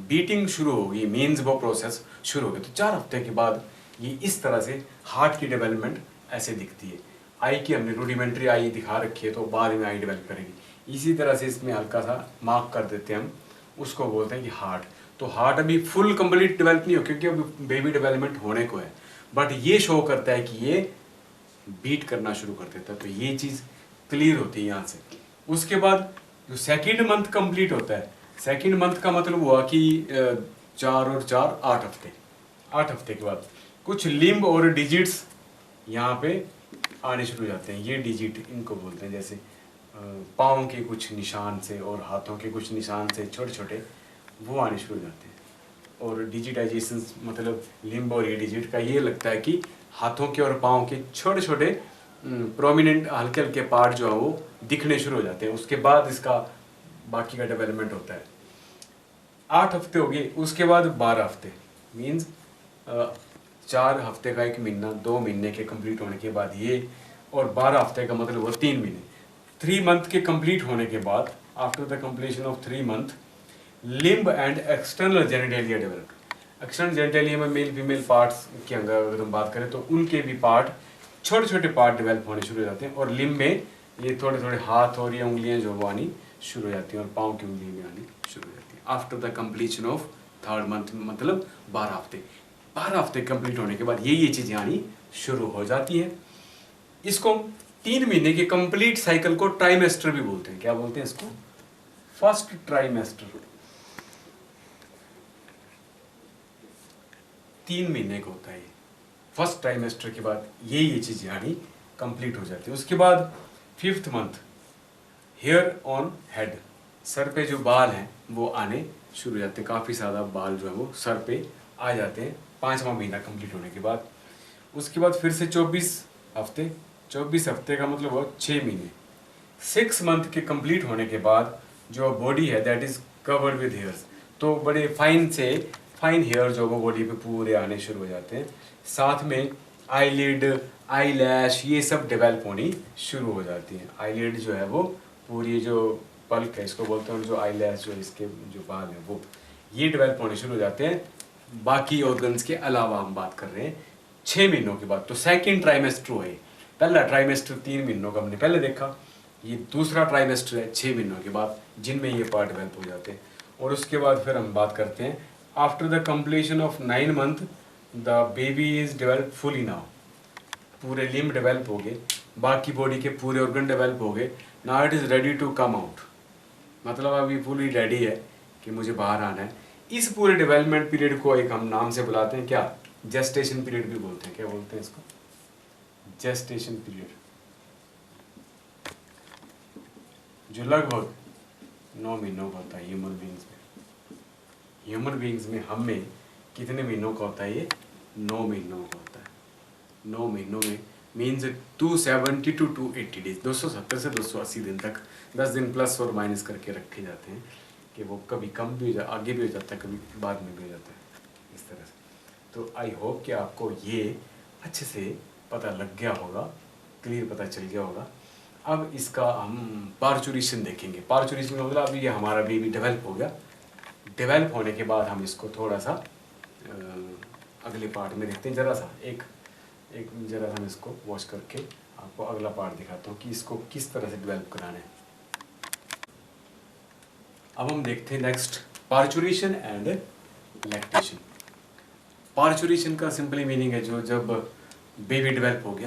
Speaker 1: बीटिंग शुरू होगी, मीन्स वो प्रोसेस शुरू हो गया। तो 4 हफ्ते के बाद ये इस तरह से हार्ट की डेवलपमेंट ऐसे दिखती है। आई की हमने रूडिमेंट्री आई दिखा रखी है, तो बाद में आई डेवलप करेगी। इसी तरह से इसमें हल्का सा मार्क कर देते हैं हम, उसको बोलते हैं कि हार्ट। तो हार्ट अभी फुल कंप्लीट डेवलप नहीं हो, क्योंकि अभी बेबी डेवलपमेंट होने को है, बट ये शो करता है कि ये बीट करना शुरू कर देता है। तो ये चीज़ क्लियर होती है यहाँ से। उसके बाद जो सेकेंड मंथ कंप्लीट होता है, सेकेंड मंथ का मतलब हुआ कि 4 और 4 8 हफ्ते, 8 हफ्ते के बाद कुछ लिम्ब और डिजिट्स यहाँ पे आने शुरू हो जाते हैं। ये डिजिट इनको बोलते हैं, जैसे पाँव के कुछ निशान से और हाथों के कुछ निशान से छोटे छोटे वो आने शुरू हो जाते हैं। और डिजिटाइजेशन मतलब लिम्ब और ये डिजिट का ये लगता है कि हाथों के और पाँव के छोटे छोटे प्रोमिनेंट हल्के हल्के पार्ट जो है वो दिखने शुरू हो जाते हैं। उसके बाद इसका बाकी का डेवलपमेंट होता है। 8 हफ्ते हो गए, उसके बाद 12 हफ्ते, मीन्स 4 हफ्ते का 1 महीना, 2 महीने के कंप्लीट होने के बाद ये, और 12 हफ्ते का मतलब वो 3 महीने। 3 मंथ के कंप्लीट होने के बाद, after the completion of 3 month, limb and external genitalia develop. External genitalia में मेल फीमेल पार्ट्स की अगर हम बात करें तो उनके भी पार्ट, छोटे छोटे पार्ट डेवलप होने शुरू हो जाते हैं, और लिम्ब में ये थोड़े थोड़े हाथ और ये उंगलियां जो वो आनी शुरू हो जाती हैं, और पाँव की उंगलियां भी आनी शुरू हो जाती हैं after the completion of 3rd month, मतलब 12 हफ्ते। 12 हफ्ते कंप्लीट होने के बाद ये चीज़ें आनी शुरू हो जाती है। इसको 3 महीने के कंप्लीट साइकिल को ट्राइमेस्टर भी बोलते हैं। क्या बोलते हैं इसको? First trimester. 3 महीने का होता है ये। फर्स्ट ट्राइमेस्टर के बाद ये चीज़ें आनी कंप्लीट हो जाती है। उसके बाद 5th month, hair on head, सर पे जो बाल हैं वो आने शुरू हो जाते हैं। काफ़ी ज़्यादा बाल जो है वो सर पे आ जाते हैं 5वां महीना कंप्लीट होने के बाद। उसके बाद फिर से 24 हफ्ते, 24 हफ्ते का मतलब वो 6 महीने। 6 मंथ के कंप्लीट होने के बाद जो बॉडी है that is covered with hairs, तो बड़े फाइन हेयर जो वो बॉडी पे पूरे आने शुरू हो जाते हैं। साथ में आईलिड, आईलैश ये सब डेवलप होनी शुरू हो जाती हैं। आईलिड जो है वो पूरी जो पल्क है इसको बोलते हैं, जो आईलैश जो इसके जो बाल हैं वो ये डेवलप होने शुरू हो जाते हैं। बाकी ऑर्गन्स के अलावा हम बात कर रहे हैं 6 महीनों के बाद। तो सेकेंड ट्राइमेस्टर है। पहला ट्राइमेस्टर 3 महीनों का हमने पहले देखा, ये दूसरा ट्राइमेस्टर है 6 महीनों के बाद, जिनमें ये पार्ट डेवलप हो जाते हैं। और उसके बाद फिर हम बात करते हैं after the completion of 9 month the baby is develop fully now. पूरे लिम्ब डेवलप हो गए, बाकी बॉडी के पूरे ऑर्गन डेवलप हो गए। Now it is ready to come out, मतलब अभी फुली रेडी है कि मुझे बाहर आना है। इस पूरे डेवलपमेंट पीरियड को एक हम नाम से बुलाते हैं, क्या? जेस्टेशन पीरियड भी बोलते हैं। क्या बोलते हैं इसको? जेस्टेशन पीरियड, जो लगभग 9 महीनों का होता है ह्यूमन बींग्स में। ह्यूमन बींग्स में हम में कितने महीनों का होता है ये? 9 महीनों का होता है। 9 महीनों में मीन्स 270 टू 280 डेज, 270 से 280 दिन तक, 10 दिन प्लस और माइनस करके रखे जाते हैं। कि वो कभी कम भी हो जा, आगे भी हो जाता है, कभी बाद में भी हो जाता है, इस तरह से। तो आई होप कि आपको ये अच्छे से पता लग गया होगा, क्लियर पता चल गया होगा। अब इसका हम पार्चुरेशन देखेंगे। पार्चुरेशन का मतलब अभी ये हमारा बेबी डेवलप हो गया। डेवलप होने के बाद हम इसको थोड़ा सा अगले पार्ट में देखते हैं। ज़रा सा एक ज़रा सा हम इसको वॉश करके आपको अगला पार्ट दिखाता हूँ कि इसको किस तरह से डेवलप कराना है। अब हम देखते हैं next parturition and lactation. Parturition का सिंपली मीनिंग है जो जब बेबी डेवलप हो गया,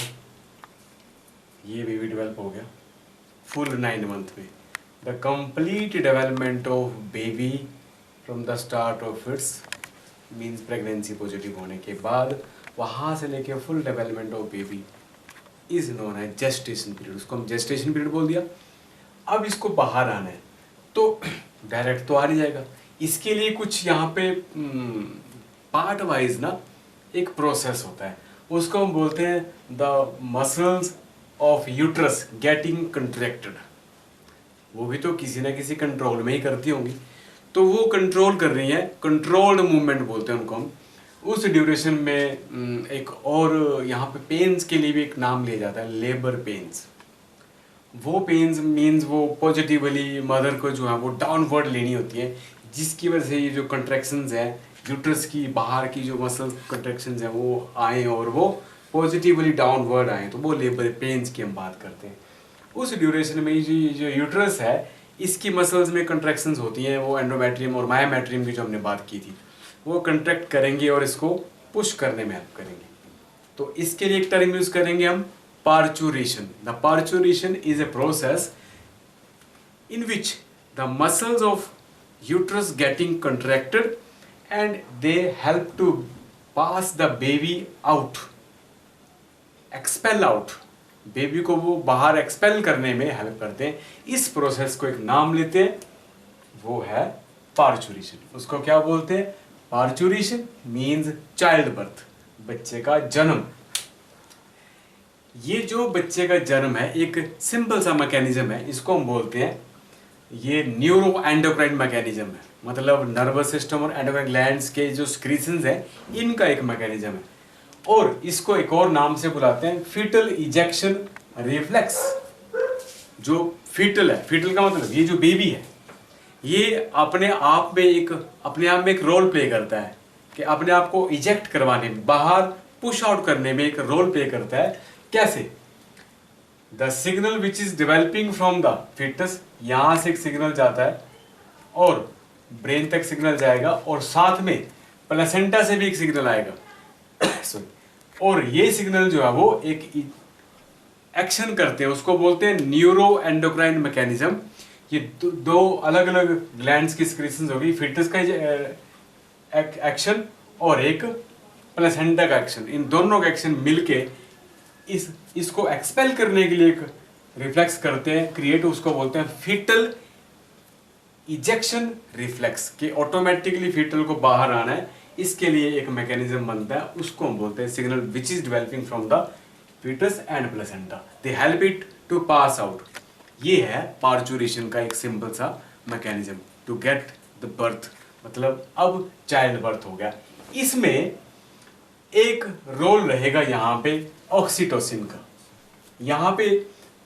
Speaker 1: ये बेबी डेवलप हो गया फुल 9 मंथ में, the complete development of baby from the start of its means pregnancy positive होने के बाद वहाँ से लेके full development of baby is known है जेस्टेशन पीरियड। उसको हम जेस्टेशन पीरियड बोल दिया। अब इसको बाहर आना है तो डायरेक्ट तो आ नहीं जाएगा, इसके लिए कुछ यहाँ पे पार्ट वाइज ना एक प्रोसेस होता है, उसको हम बोलते हैं the muscles of uterus getting contracted. वो भी तो किसी ना किसी कंट्रोल में ही करती होंगी, तो वो कंट्रोल कर रही है, कंट्रोल्ड मूवमेंट बोलते हैं उनको हम। उस ड्यूरेशन में एक और यहाँ पे पेन्स के लिए भी एक नाम लिया जाता है, लेबर पेन्स। वो पेन्स मीन्स वो पॉजिटिवली मदर को जो है वो डाउनवर्ड लेनी होती है, जिसकी वजह से ये जो कंट्रैक्शंस हैं यूट्रस की बाहर की जो मसल कंट्रैक्शंस हैं वो आए और वो पॉजिटिवली डाउनवर्ड आए, तो वो लेबर पेन्स की हम बात करते हैं। उस ड्यूरेशन में जो यूट्रस है इसकी मसल्स में कंट्रैक्शंस होती हैं, वो एंडोमेट्रियम और मायोमेट्रियम की जो हमने बात की थी वो कंट्रैक्ट करेंगे और इसको पुश करने में हेल्प करेंगे। तो इसके लिए एक टर्म यूज करेंगे हम parturition. The parturition is a process in which the muscles of uterus getting contracted and they help to pass the baby out, expel out, baby को वो बाहर एक्सपेल करने में हेल्प करते हैं। इस प्रोसेस को एक नाम लेते हैं, वो है पार्चुरेशन। उसको क्या बोलते हैं? पार्चुरेशन मीन्स चाइल्ड बर्थ, बच्चे का जन्म। ये जो बच्चे का जन्म है एक सिंपल सा मैकेनिज्म है, इसको हम बोलते हैं ये न्यूरो एंडोक्राइन मैकेनिज्म है, मतलब नर्वस सिस्टम और एंडोक्राइन ग्लैंड्स के जो सिक्रीशंस हैं इनका एक मैकेनिज्म है। और इसको एक और नाम से बुलाते हैं फीटल इजेक्शन रिफ्लेक्स। जो फीटल है, फीटल का मतलब ये जो बेबी है ये अपने आप में एक रोल प्ले करता है कि अपने आप को इजेक्ट करवाने में, बाहर पुश आउट करने में एक रोल प्ले करता है। कैसे? The signal which is developing from the foetus, यहां से एक सिग्नल जाता है और ब्रेन तक सिग्नल जाएगा और साथ में प्लेसेंटा से भी एक सिग्नल आएगा सॉरी, और ये सिग्नल जो है वो एक एक्शन करते हैं, उसको बोलते हैं न्यूरो एंडोक्राइन मैकेनिज्म। ये दो अलग अलग ग्लैंड्स की सिक्रीशंस होगी, फिटस का एक्शन और एक प्लेसेंटा का एक्शन। इन दोनों का एक्शन मिलके इसको एक्सपेल करने के लिए एक रिफ्लेक्स करते हैं क्रिएट, उसको बोलते हैं फीटल इजेक्शन रिफ्लेक्स, कि ऑटोमेटिकली फीटल को बाहर आना है, इसके लिए एक मैकेनिज्म बनता है, उसको हम बोलते हैं signal which is developing from the foetus and placenta, they help it to pass out. ये है पार्चुरेशन का एक सिंपल सा mechanism to get the birth, मतलब अब चाइल्ड बर्थ हो गया। इसमें एक रोल रहेगा यहाँ पे ऑक्सीटोसिन का। यहाँ पे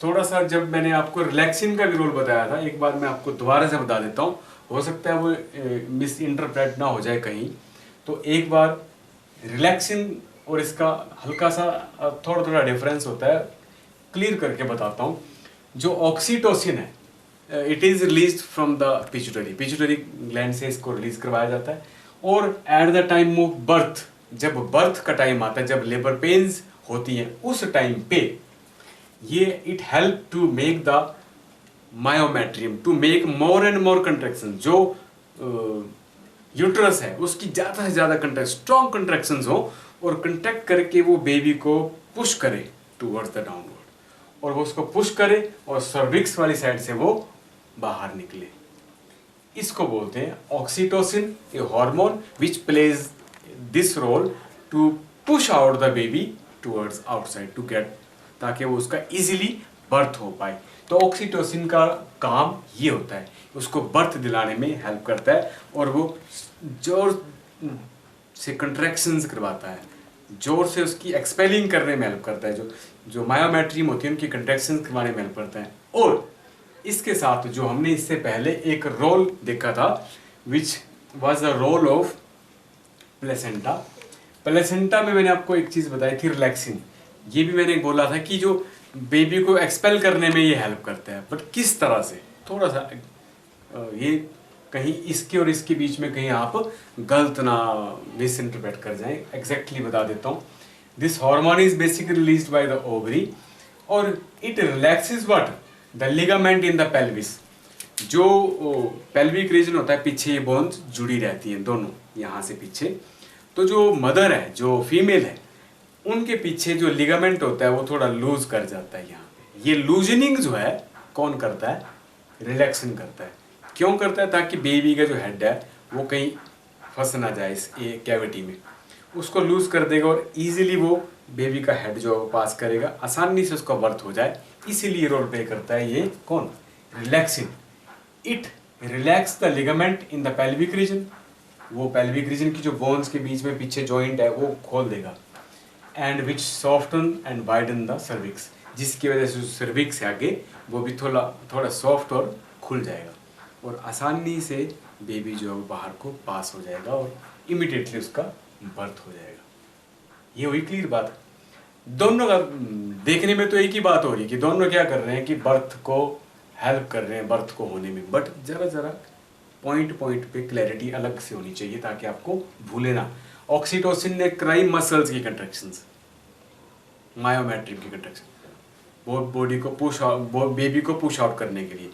Speaker 1: थोड़ा सा जब मैंने आपको रिलैक्सिन का भी रोल बताया था, एक बार मैं आपको दोबारा से बता देता हूँ, हो सकता है वो मिस इंटरप्रेट ना हो जाए कहीं। तो एक बार रिलैक्सिन और इसका हल्का सा थोड़ा थोड़ा डिफरेंस होता है, क्लियर करके बताता हूँ। जो ऑक्सीटोसिन है it is release from the pituitary gland से इसको रिलीज करवाया जाता है, और at the time of birth, जब बर्थ का टाइम आता है, जब लेबर पेन्स होती हैं, उस टाइम पे ये it help to make the myometrium to make more and more contraction. जो यूट्रस है उसकी ज़्यादा से ज़्यादा स्ट्रॉन्ग कंट्रैक्शंस हो और कंट्रैक्ट करके वो बेबी को पुश करे टूवर्ड्स द डाउनवर्ड, और वो उसको पुश करे और सर्विक्स वाली साइड से वो बाहर निकले। इसको बोलते हैं oxytocin, a hormone which plays this role to push out the baby towards outside to get, ताकि वो उसका इजीली बर्थ हो पाए। तो ऑक्सीटोसिन का काम ये होता है, उसको बर्थ दिलाने में हेल्प करता है और वो जोर से कंट्रैक्शंस करवाता है, जोर से उसकी एक्सपेलिंग करने में हेल्प करता है, जो मायोमेट्रियम होती है उनकी कंट्रैक्शंस करवाने में हेल्प करता है। और इसके साथ जो हमने इससे पहले एक रोल देखा था which was the role of placenta. Placenta में मैंने आपको एक चीज़ बताई थी, रिलैक्सिंग। ये भी मैंने बोला था कि जो बेबी को एक्सपेल करने में ये हेल्प करता है, बट किस तरह से, थोड़ा सा ये कहीं इसके और इसके बीच में कहीं आप गलत ना मिस इंटरप्रेट कर जाएं, एग्जैक्टली बता देता हूँ। This hormone is basically released by the ovary और it relaxes what the ligament in the pelvis. जो पेल्विक रीजन होता है, पीछे ये बोन्स जुड़ी रहती हैं दोनों, यहाँ से पीछे। तो जो मदर है, जो फीमेल है, उनके पीछे जो लिगामेंट होता है वो थोड़ा लूज कर जाता है यहाँ पे। ये लूजनिंग जो है कौन करता है? रिलैक्सन करता है। क्यों करता है? ताकि बेबी का जो हेड है वो कहीं फंस ना जाए इस कैविटी में, उसको लूज कर देगा और इजीली वो बेबी का हेड जो है वो पास करेगा, आसानी से उसका बर्थ हो जाए। इसीलिए रोल प्ले करता है ये कौन? Relaxin. It relax the ligament in the pelvic region. वो पेल्विक रीजन की जो बोन्स के बीच में पीछे जॉइंट है वो खोल देगा। And which soften and widen the cervix, जिसकी वजह से सर्विक्स है आगे वो भी थोड़ा सॉफ्ट और खुल जाएगा और आसानी से बेबी जो है बाहर को पास हो जाएगा और इमीडिएटली उसका बर्थ हो जाएगा। ये हुई क्लियर बात। दोनों का देखने में तो एक ही बात हो रही है कि दोनों क्या कर रहे हैं कि बर्थ को हेल्प कर रहे हैं, बर्थ को होने में, बट जरा पॉइंट पे क्लैरिटी अलग से होनी चाहिए ताकि आपको भूले ना। ऑक्सीटोसिन ने कराई मसल्स की कंट्रैक्शंस, मायोमेट्रियम की कंट्रैक्शन, वो बॉडी को पुश आउट, बेबी को पुश आउट करने के लिए,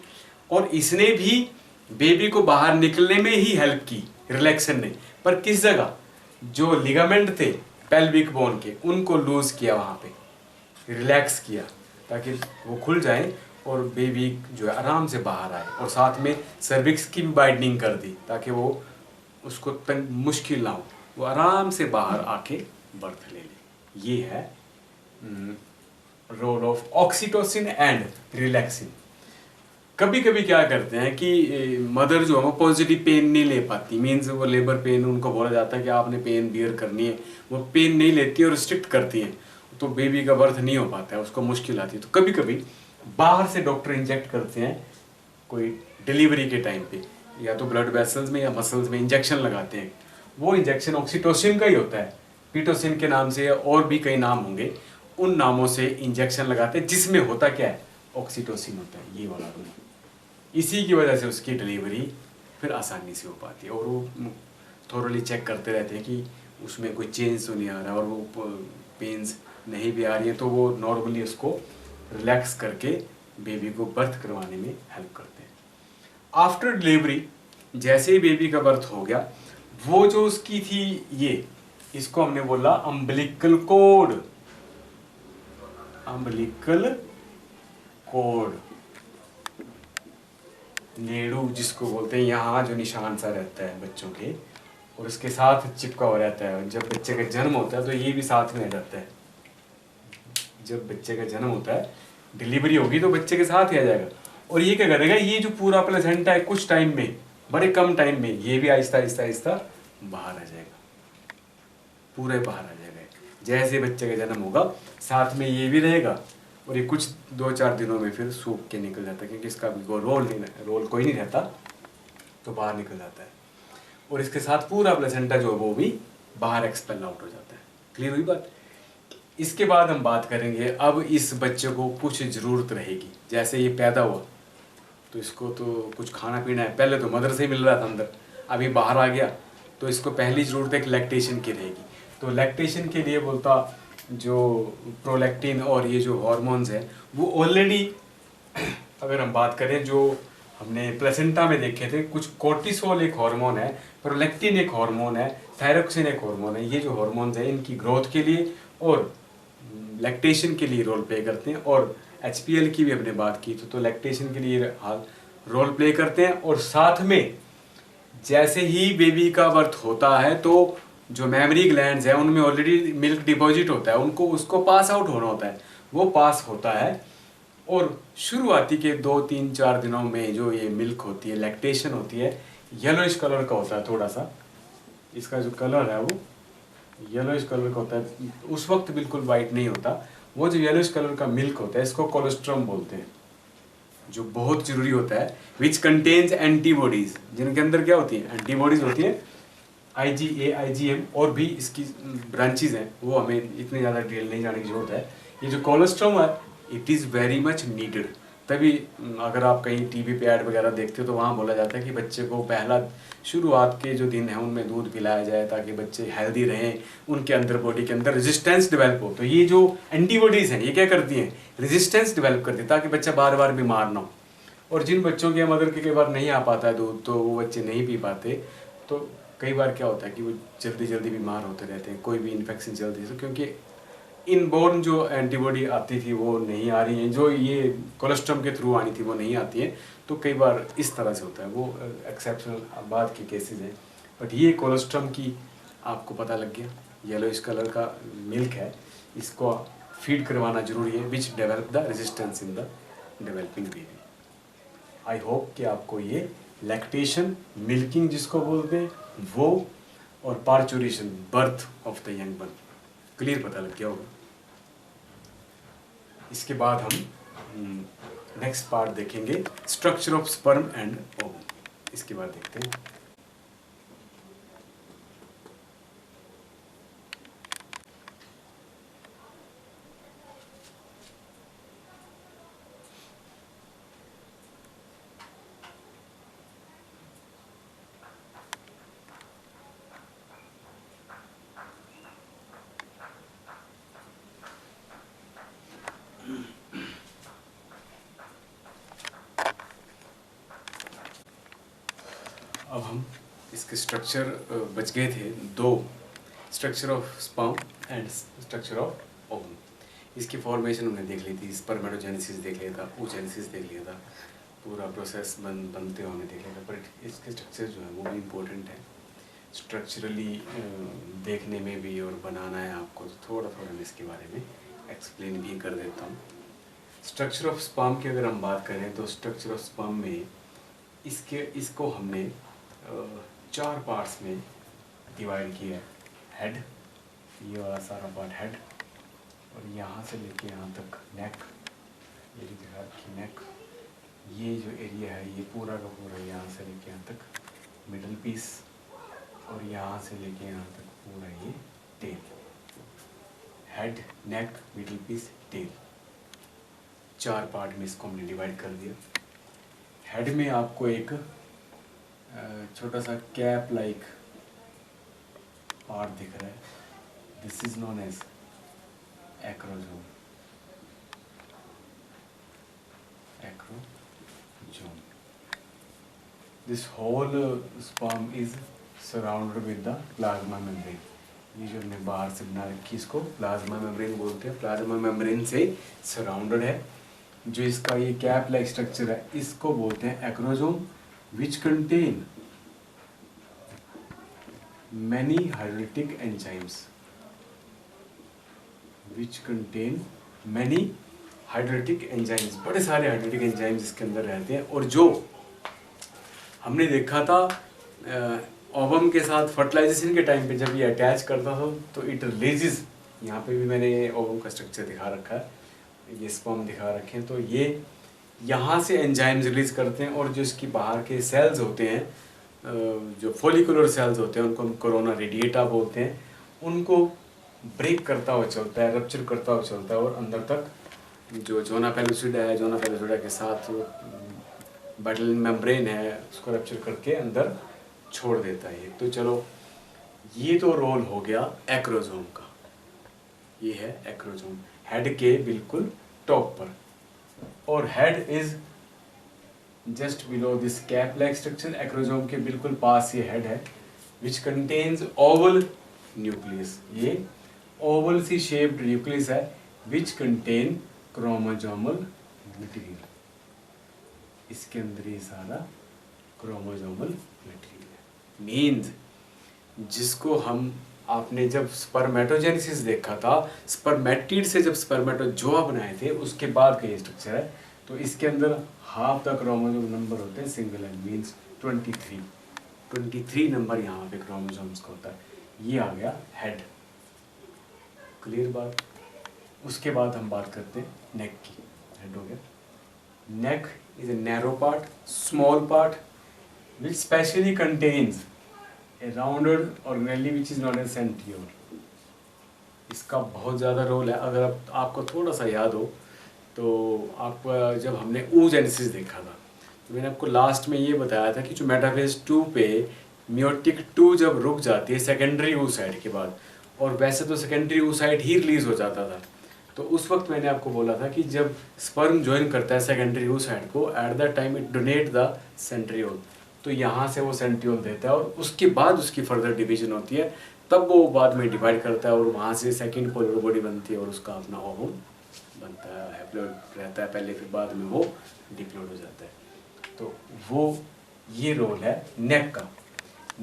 Speaker 1: और इसने भी बेबी को बाहर निकलने में ही हेल्प की रिलैक्सन ने। पर किस जगह? जो लिगामेंट थे पेल्विक बोन के उनको लूज किया, वहां पे रिलैक्स किया ताकि वो खुल जाए और बेबी जो है आराम से बाहर आए, और साथ में सर्विक्स की भी बाइंडिंग कर दी ताकि वो उसको मुश्किल ना हो, वो आराम से बाहर आके बर्थ ले ले। ये है role of oxytocin and relaxin. कभी कभी क्या करते हैं कि मदर जो है वो पॉजिटिव पेन नहीं ले पाती, मीन्स वो लेबर पेन, उनको बोला जाता है कि आपने पेन बियर करनी है, वो पेन नहीं लेती और रिस्ट्रिक्ट करती हैं, तो बेबी का बर्थ नहीं हो पाता है, उसको मुश्किल आती है। तो कभी कभी बाहर से डॉक्टर इंजेक्ट करते हैं कोई डिलीवरी के टाइम पे, या तो ब्लड वेसल्स में या मसल्स में इंजेक्शन लगाते हैं। वो इंजेक्शन ऑक्सीटोसिन का ही होता है, पीटोसिन के नाम से, और भी कई नाम होंगे, उन नामों से इंजेक्शन लगाते हैं, जिसमें होता क्या है? ऑक्सीटोसिन होता है, ये वाला रोल। इसी की वजह से उसकी डिलीवरी फिर आसानी से हो पाती है, और वो थोरली चेक करते रहते हैं कि उसमें कोई चेंज तो नहीं आ रहा, और वो पेन्स नहीं भी आ रही है, तो वो नॉर्मली उसको रिलैक्स करके बेबी को बर्थ करवाने में हेल्प करते हैं। आफ्टर डिलीवरी जैसे ही बेबी का बर्थ हो गया, वो जो उसकी थी ये, इसको हमने बोला अम्बिलिकल कोड। अम्बिलिकल कोड, नेड़ू जिसको बोलते हैं, यहाँ जो निशान सा रहता है बच्चों के, और उसके साथ चिपका हुआ रहता है। जब बच्चे का जन्म होता है तो ये भी साथ में रहता है। जब बच्चे का जन्म होता है, डिलीवरी होगी तो बच्चे के साथ ही आ जाएगा, और ये क्या करेगा? ये जो पूरा प्लेसेंटा है कुछ टाइम में, बड़े कम टाइम में, ये भी आहिस्ता आहिस्ता आहिस्ता बाहर आ जाएगा, पूरे बाहर आ जाएगा। जैसे बच्चे का जन्म होगा साथ में ये भी रहेगा, और ये कुछ 2-4 दिनों में फिर सूख के निकल जाता है, क्योंकि इसका कोई रोल कोई नहीं रहता, तो बाहर निकल जाता है, और इसके साथ पूरा प्लेसेंटा जो है वो भी बाहर एक्सपेल आउट हो जाता है। क्लियर हुई बात? इसके बाद हम बात करेंगे, अब इस बच्चे को कुछ ज़रूरत रहेगी। जैसे ये पैदा हुआ तो इसको तो कुछ खाना पीना है, पहले तो मदर से ही मिल रहा था अंदर, अभी बाहर आ गया तो इसको पहली ज़रूरत एक लैक्टेशन की रहेगी। तो लैक्टेशन के लिए बोलता जो प्रोलैक्टिन और ये जो हार्मोन्स हैं वो ऑलरेडी, अगर हम बात करें जो हमने प्लेसेंटा में देखे थे, कुछ कोर्टिसोल एक हार्मोन है, प्रोलैक्टिन एक हार्मोन है, थायरोक्सिन एक हार्मोन है। ये जो हार्मोन्स हैं इनकी ग्रोथ के लिए और लैक्टेशन के लिए रोल प्ले करते हैं। और HPL की भी हमने बात की तो लैक्टेशन के लिए रोल प्ले करते हैं। और साथ में जैसे ही बेबी का बर्थ होता है तो जो मेमरी ग्लैंड्स हैं उनमें ऑलरेडी मिल्क डिपॉजिट होता है, उनको उसको पास आउट होना होता है। वो पास होता है और शुरुआती के 2-3-4 दिनों में जो ये मिल्क होती है, लैक्टेशन होती है, येलोइश कलर का होता है थोड़ा सा, इसका जो कलर है वो येलोइश कलर का होता है, उस वक्त बिल्कुल वाइट नहीं होता। वो जो येलोइश कलर का मिल्क होता है इसको कोलेस्ट्रम बोलते हैं, जो बहुत जरूरी होता है, विच कंटेन्स एंटीबॉडीज, जिनके अंदर क्या होती है, एंटीबॉडीज होती है, IgA IgM और भी इसकी ब्रांचेज हैं, वो हमें इतने ज़्यादा डिटेल नहीं जाने की जरूरत है। ये जो कोलेस्ट्रॉम है it is very much needed. तभी अगर आप कहीं टीवी पे ऐड वगैरह देखते हो तो वहाँ बोला जाता है कि बच्चे को पहला शुरुआत के जो दिन हैं उनमें दूध पिलाया जाए ताकि बच्चे हेल्दी रहें, उनके अंदर बॉडी के अंदर रेजिस्टेंस डेवलप हो। तो ये जो एंटीबॉडीज़ हैं ये क्या करती हैं, रेजिस्टेंस डेवलप करती है ताकि बच्चा बार बार बीमार ना हो। और जिन बच्चों के मदर के कई बार नहीं आ पाता है दूध, तो वो बच्चे नहीं पी पाते, तो कई बार क्या होता है कि वो जल्दी जल्दी बीमार होते रहते हैं, कोई भी इन्फेक्शन जल्दी से, क्योंकि इनबोर्न जो एंटीबॉडी आती थी वो नहीं आ रही है, जो ये कोलेस्ट्रॉम के थ्रू आनी थी वो नहीं आती है। तो कई बार इस तरह से होता है, वो एक्सेप्शनल बाद के केसेस हैं। बट ये कोलेस्ट्रॉम की आपको पता लग गया, येलोइश कलर का मिल्क है, इसको फीड करवाना जरूरी है, which develop the resistance in the developing baby. I hope कि आपको ये लैक्टेशन, मिल्किंग जिसको बोलते हैं वो, और parturition, birth of the young one clear पता लग गया होगा। इसके बाद हम नेक्स्ट पार्ट देखेंगे, structure of sperm and ovum. इसके बाद देखते हैं। अब हम इसके स्ट्रक्चर बच गए थे दो, structure of sperm and structure of ovum. इसकी फॉर्मेशन हमने देख ली थी, स्पर्मेटोजेनेसिस देख लिया था, oogenesis देख लिया था, पूरा प्रोसेस बनते हुए हमें देख लिया था। बट इसके स्ट्रक्चर जो है वो भी इम्पोर्टेंट है, स्ट्रक्चरली देखने में भी, और बनाना है आपको तो थोड़ा थोड़ा मैं इसके बारे में एक्सप्लेन भी कर देता हूँ। स्ट्रक्चर ऑफ स्पर्म की अगर हम बात करें तो स्ट्रक्चर ऑफ स्पर्म में इसको हमने 4 पार्ट्स में डिवाइड किया है। हेड, ये वाला सारा पार्ट हेड, और यहाँ से लेके यहाँ तक नेक, ये दिखा रखी नेक, ये जो एरिया है ये पूरा का पूरा यहाँ से लेके यहाँ तक मिडल पीस, और यहाँ से लेके यहाँ तक पूरा ये टेल। हेड, नेक, मिडल पीस, टेल, 4 पार्ट में इसको हमने डिवाइड कर दिया। हेड में आपको एक छोटा सा कैप लाइक पार्ट दिख रहा है, this is known as acrosome. Acrosome, this whole sperm is surrounded with the plasma membrane. ये जो हमने बाहर से बना रखी इसको प्लाज्मा मेम्ब्रेन बोलते हैं, प्लाज्मा मेम्ब्रेन से सराउंडेड है। जो इसका ये कैप लाइक स्ट्रक्चर है इसको बोलते हैं acrosome, which contain many hydrolytic enzymes, which contain many hydrolytic enzymes, बड़े सारे हाइड्रोलिटिक एंजाइम्स इसके अंदर रहते हैं। और जो हमने देखा था ओवम के साथ फर्टिलाइजेशन के टाइम पे जब ये अटैच करता था तो इट रिलीजेस, यहाँ पे भी मैंने ओवम का स्ट्रक्चर दिखा रखा है, ये स्पर्म दिखा रखे हैं, तो ये यहाँ से एंजाइम्स रिलीज करते हैं, और जो इसकी बाहर के सेल्स होते हैं, जो फोलिकुलर सेल्स होते हैं, उनको हम कोरोना रेडिएटा बोलते हैं, उनको ब्रेक करता हुआ चलता है, रप्चर करता हुआ चलता है, और अंदर तक जो जोना पेलुसिडा है, जोना पेलुसिडा के साथ बैटल मेम्ब्रेन है, उसको रप्चर करके अंदर छोड़ देता है। तो चलो ये तो रोल हो गया एक्रोजोम का, ये है एक्रोजोम हेड के बिल्कुल टॉप पर, और head is just below this cap like structure. Acrosome के बिल्कुल पास ये हेड है, विच कंटेन्स ओवल न्यूक्लियस, ये ओवल सी शेप्ड न्यूक्लियस है, विच कंटेन क्रोमोजोमल मटेरियल। इसके अंदर ये सारा क्रोमोजोमल मटेरियल है, मीन्स जिसको हम आपने जब स्पर्मेटोजेनेसिस देखा था, स्पर्मेटिड से जब स्पर्मेटोजोआ बनाए थे उसके बाद का ये स्ट्रक्चर है। तो इसके अंदर हाफ द क्रोमोसोम नंबर होते हैं सिंगल एंड मीन्स 23 नंबर यहाँ पे क्रोमोसोम्स का होता है। ये आ गया हेड। क्लियर बात। उसके बाद हम बात करते हैं नेक की। हेड हो गया। Neck is a narrow part, small part which specially contains a rounded organelle which is known as centriole. इसका बहुत ज़्यादा रोल है। अगर आपको थोड़ा सा याद हो तो आप जब हमने oogenesis देखा था तो मैंने आपको लास्ट में ये बताया था कि जो मेटाफेज 2 पे मियोटिक 2 जब रुक जाती है सेकेंडरी oocyte के बाद, और वैसे तो सेकेंडरी oocyte ही रिलीज हो जाता था, तो उस वक्त मैंने आपको बोला था कि जब स्पर्म ज्वाइन करता है सेकेंडरी oocyte को, at the time it donate the centriole, तो यहाँ से वो सेंट्रियोल देता है और उसके बाद उसकी फर्दर डिवीजन होती है, तब वो बाद में डिवाइड करता है और वहाँ से सेकेंड पोलर बॉडी बनती है और उसका अपना ओवम बनता है, हैप्लॉइड रहता है पहले, फिर बाद में वो डिप्लॉइड हो जाता है। तो वो ये रोल है नेक का।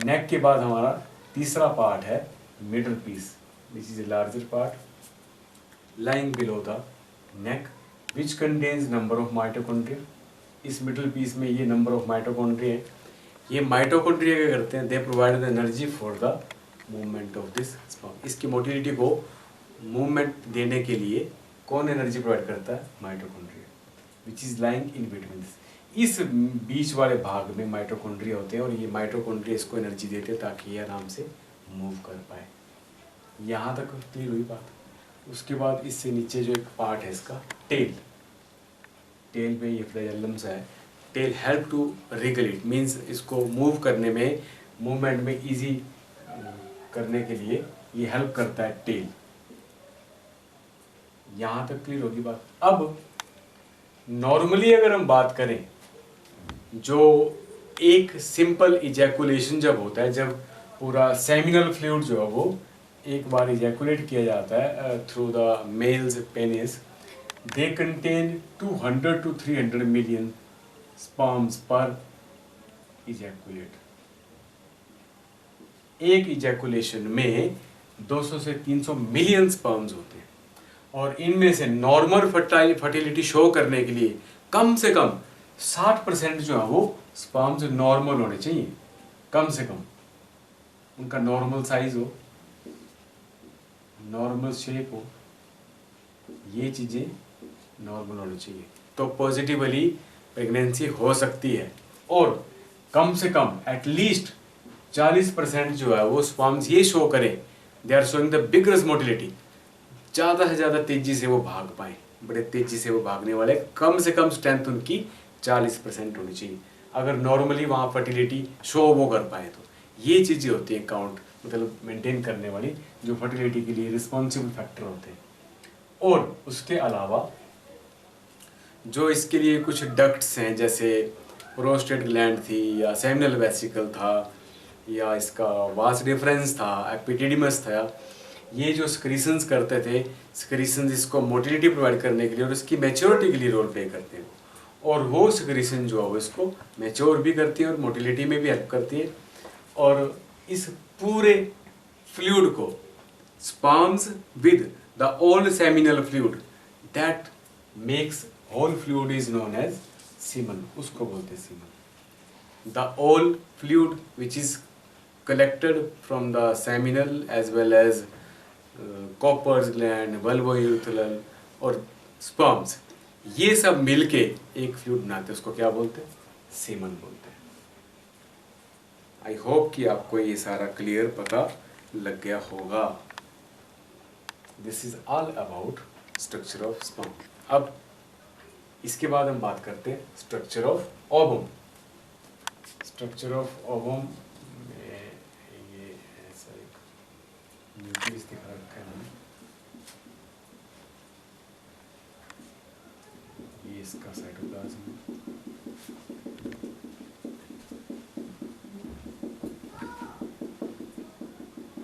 Speaker 1: नेक के बाद हमारा तीसरा पार्ट है middle piece, which is a larger part lying below the neck which contains number of mitochondria. इस मिडल पीस में ये नंबर ऑफ माइटोकॉन्ड्रिया है। ये माइटोकॉन्ड्रिया क्या करते हैं, they provide the energy for the movement of this sperm. इसकी motility को मूवमेंट देने के लिए कौन एनर्जी प्रोवाइड करता है, mitochondria, which is lying in between. इस बीच वाले भाग में माइटोकॉन्ड्रिया होते हैं और ये माइटोकॉन्ड्रिया इसको एनर्जी देते हैं ताकि ये आराम से मूव कर पाए। यहाँ तक क्लियर हुई बात। उसके बाद इससे नीचे जो एक पार्ट है इसका टेल, टेल पे ये फ्लैजेलम सा है। Tail help to regulate, means इसको मूव करने में, मूवमेंट में इजी करने के लिए ये हेल्प करता है टेल। यहाँ तक क्लियर होगी बात। अब नॉर्मली अगर हम बात करें, जो एक सिंपल इजैकुलेशन जब होता है, जब पूरा सेमिनल फ्लूइड जो है वो एक बार इजैकुलेट किया जाता है through the mails penis, they contain 200 to 300 million sperms पर इजैकुलेट। एक इजैकुलेशन में 200 से 300 मिलियन स्पर्म्स होते हैं और इनमें से नॉर्मल फर्टिलिटी शो करने के लिए कम से कम 60% जो है वो स्पर्म्स नॉर्मल होने चाहिए, कम से कम उनका नॉर्मल साइज हो, नॉर्मल शेप हो, ये चीज़ें नॉर्मल होनी चाहिए तो पॉजिटिवली प्रेगनेंसी हो सकती है। और कम से कम एटलीस्ट 40% जो है वो स्पर्म्स ये शो करें, they are showing the biggest motility, ज़्यादा से ज़्यादा तेज़ी से वो भाग पाएँ, बड़े तेज़ी से वो भागने वाले, कम से कम स्ट्रेंथ उनकी 40% होनी चाहिए अगर नॉर्मली वहाँ फर्टिलिटी शो वो कर पाए। तो ये चीज़ें होती हैं काउंट, मतलब मेंटेन करने वाली, जो फर्टिलिटी के लिए रिस्पॉन्सिबल फैक्टर होते हैं। और उसके अलावा जो इसके लिए कुछ डक्ट्स हैं, जैसे प्रोस्टेट ग्लैंड थी या सेमिनल वेसिकल था या इसका वास डिफरेंस था, एपिडिडिमस था, ये जो स्क्रीशंस करते थे, स्क्रीशंस इसको मोटिलिटी प्रोवाइड करने के लिए और इसकी मैच्योरिटी के लिए रोल प्ले करते हैं, और वो स्क्रीशन जो है वो इसको मैच्योर भी करती है और मोटिलिटी में भी हेल्प करती है। और इस पूरे फ्लूइड को sperms with the old seminal fluid that makes whole fluid is known as semen, उसको बोलते हैं semen. The old fluid which is collected from the seminal as well as Copper's gland, vulvourethral और sperms, ये सब मिलके एक fluid बनाते हैं, उसको क्या बोलते हैं, सीमन बोलते हैं। आई होप कि आपको ये सारा क्लियर पता लग गया होगा। This is all about structure of sperm. अब इसके बाद हम बात करते हैं structure of ovum. Structure of ovum nucleus दिखा रखा है मैंने, ये इसका साइटोप्लाज्म,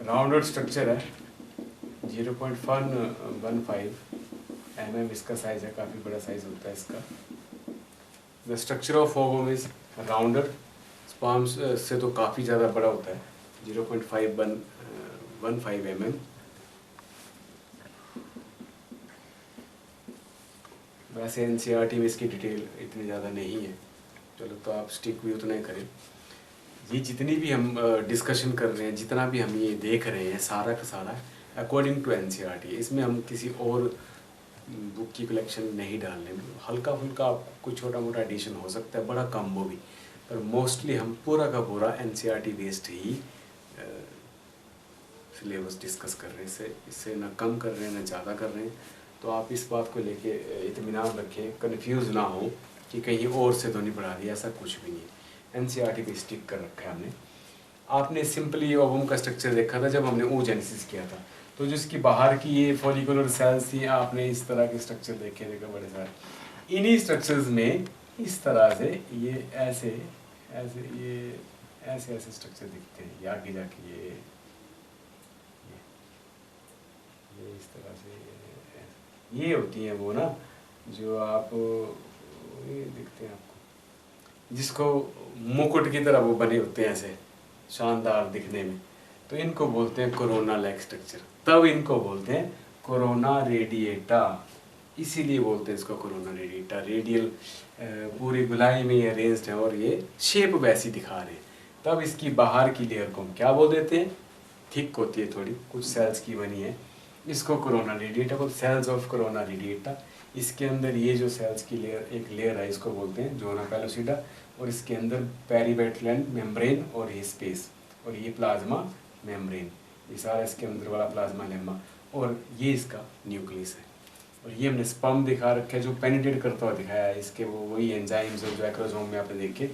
Speaker 1: राउंडेड स्ट्रक्चर है, 0.115 mm इसका साइज है, काफ़ी बड़ा साइज होता है इसका। The structure of ovum is rounded, sperms से तो काफ़ी ज़्यादा बड़ा होता है, 0.51 15 mm। वैसे एनसीईआरटी में इसकी डिटेल इतनी ज़्यादा नहीं है, चलो तो आप स्टिक भी उतना ही करें। ये जितनी भी हम डिस्कशन कर रहे हैं, जितना भी हम ये देख रहे हैं, सारा का सारा अकॉर्डिंग टू एनसीईआरटी। इसमें हम किसी और बुक की कलेक्शन नहीं डाल रहे हैं। हल्का फुल्का कुछ छोटा मोटा एडिशन हो सकता है, बड़ा कम वो भी, पर मोस्टली हम पूरा का पूरा एनसीईआरटी बेस्ड ही सिलेबस डिस्कस कर रहे हैं। इससे ना कम कर रहे हैं ना ज़्यादा कर रहे हैं। तो आप इस बात को लेके इत्मीनान रखें, कंफ्यूज ना हो कि कहीं और से तो नहीं पढ़ा दिया, ऐसा कुछ भी नहीं है। एनसीईआरटी पे स्टिक कर रखा है हमने। आपने सिंपली ओवम का स्ट्रक्चर देखा था जब हमने oogenesis किया था, तो जिसकी बाहर की ये फॉलिकुलर सेल्स थी, आपने इस तरह के स्ट्रक्चर देखे बड़े सारे। इन्हीं स्ट्रक्चर्स में इस तरह से ये ऐसे ऐसे ये ऐसे ऐसे स्ट्रक्चर दिखते हैं। ये आगे जाके ये इस तरह से ये होती हैं वो ना, जो आप ये दिखते हैं आपको, जिसको मुकुट की तरह वो बने होते हैं ऐसे शानदार दिखने में, तो इनको बोलते हैं कोरोना लाइक स्ट्रक्चर। तब इनको बोलते हैं कोरोना रेडिएटा, इसीलिए बोलते हैं इसको कोरोना रेडिएटा। रेडियल पूरी गोलाई में ये अरेंज्ड है और ये शेप वैसी दिखा रहे हैं। तब इसकी बाहर की लेयर को हम क्या बोल देते हैं, थिक होती है थोड़ी, कुछ सेल्स की बनी है, इसको कोरोना रेडिएटा बोलते, सेल्स ऑफ कोरोना रेडिएटा। इसके अंदर ये जो सेल्स की लेयर, एक लेयर है, इसको बोलते हैं ज़ोना पेलोसिडा, और इसके अंदर पेरीवेटलैंड मेम्ब्रेन और ये स्पेस, और ये प्लाज्मा मेम्ब्रेन, ये सारा इसके अंदर वाला प्लाज्मा लेम्मा, और ये इसका न्यूक्लियस है। और ये हमने स्पर्म दिखा रखा है जो पेनिट्रेट करता हुआ दिखाया है। इसके वो वही एंजाइम्स जो एक्रोसोम में आपने देखे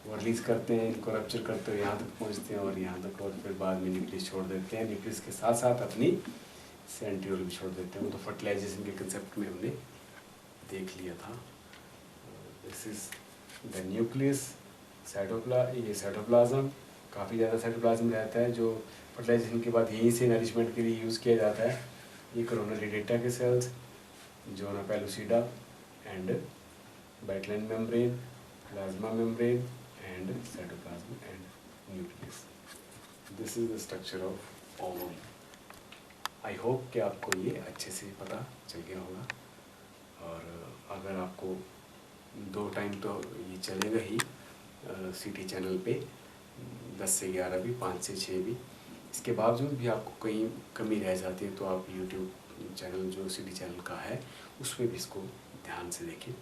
Speaker 1: वो रिलीज़ करते हैं, इनको रप्चर करते हुए यहाँ तक पहुँचते हैं और यहाँ तक, और फिर बाद में न्यूक्लियस छोड़ देते हैं। न्यूक्लियस के साथ साथ अपनी सेंट्रियोल भी छोड़ देते हैं। वो तो फर्टिलाइजेशन के कंसेप्ट में हमने देख लिया था। दिस इज द न्यूक्लियस, ये साइटोप्लाज्म, काफ़ी ज़्यादा साइटोप्लाज्म रहता है जो फर्टिलाइजेशन के बाद यहीं से नरिशमेंट के लिए यूज़ किया जाता है। ये कोरोना रेडिएटा के cells, zona pellucida and vitelline membrane, plasma membrane and cytoplasm and nucleus. This is the structure of ovum. I hope कि आपको ये अच्छे से पता चल गया होगा। और अगर आपको 2 टाइम तो ये चलेगा ही सिटी चैनल पे, 10 से 11 भी, 5 से 6 भी। इसके बावजूद भी आपको कहीं कमी रह जाती है तो आप यूट्यूब चैनल जो सिटी चैनल का है उस पर भी इसको ध्यान से देखें,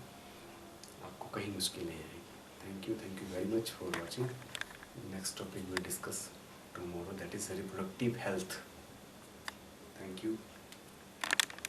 Speaker 1: आपको कहीं मुश्किल नहीं आएगी। Thank you very much for watching. Next topic will discuss tomorrow, that is reproductive health. Thank you.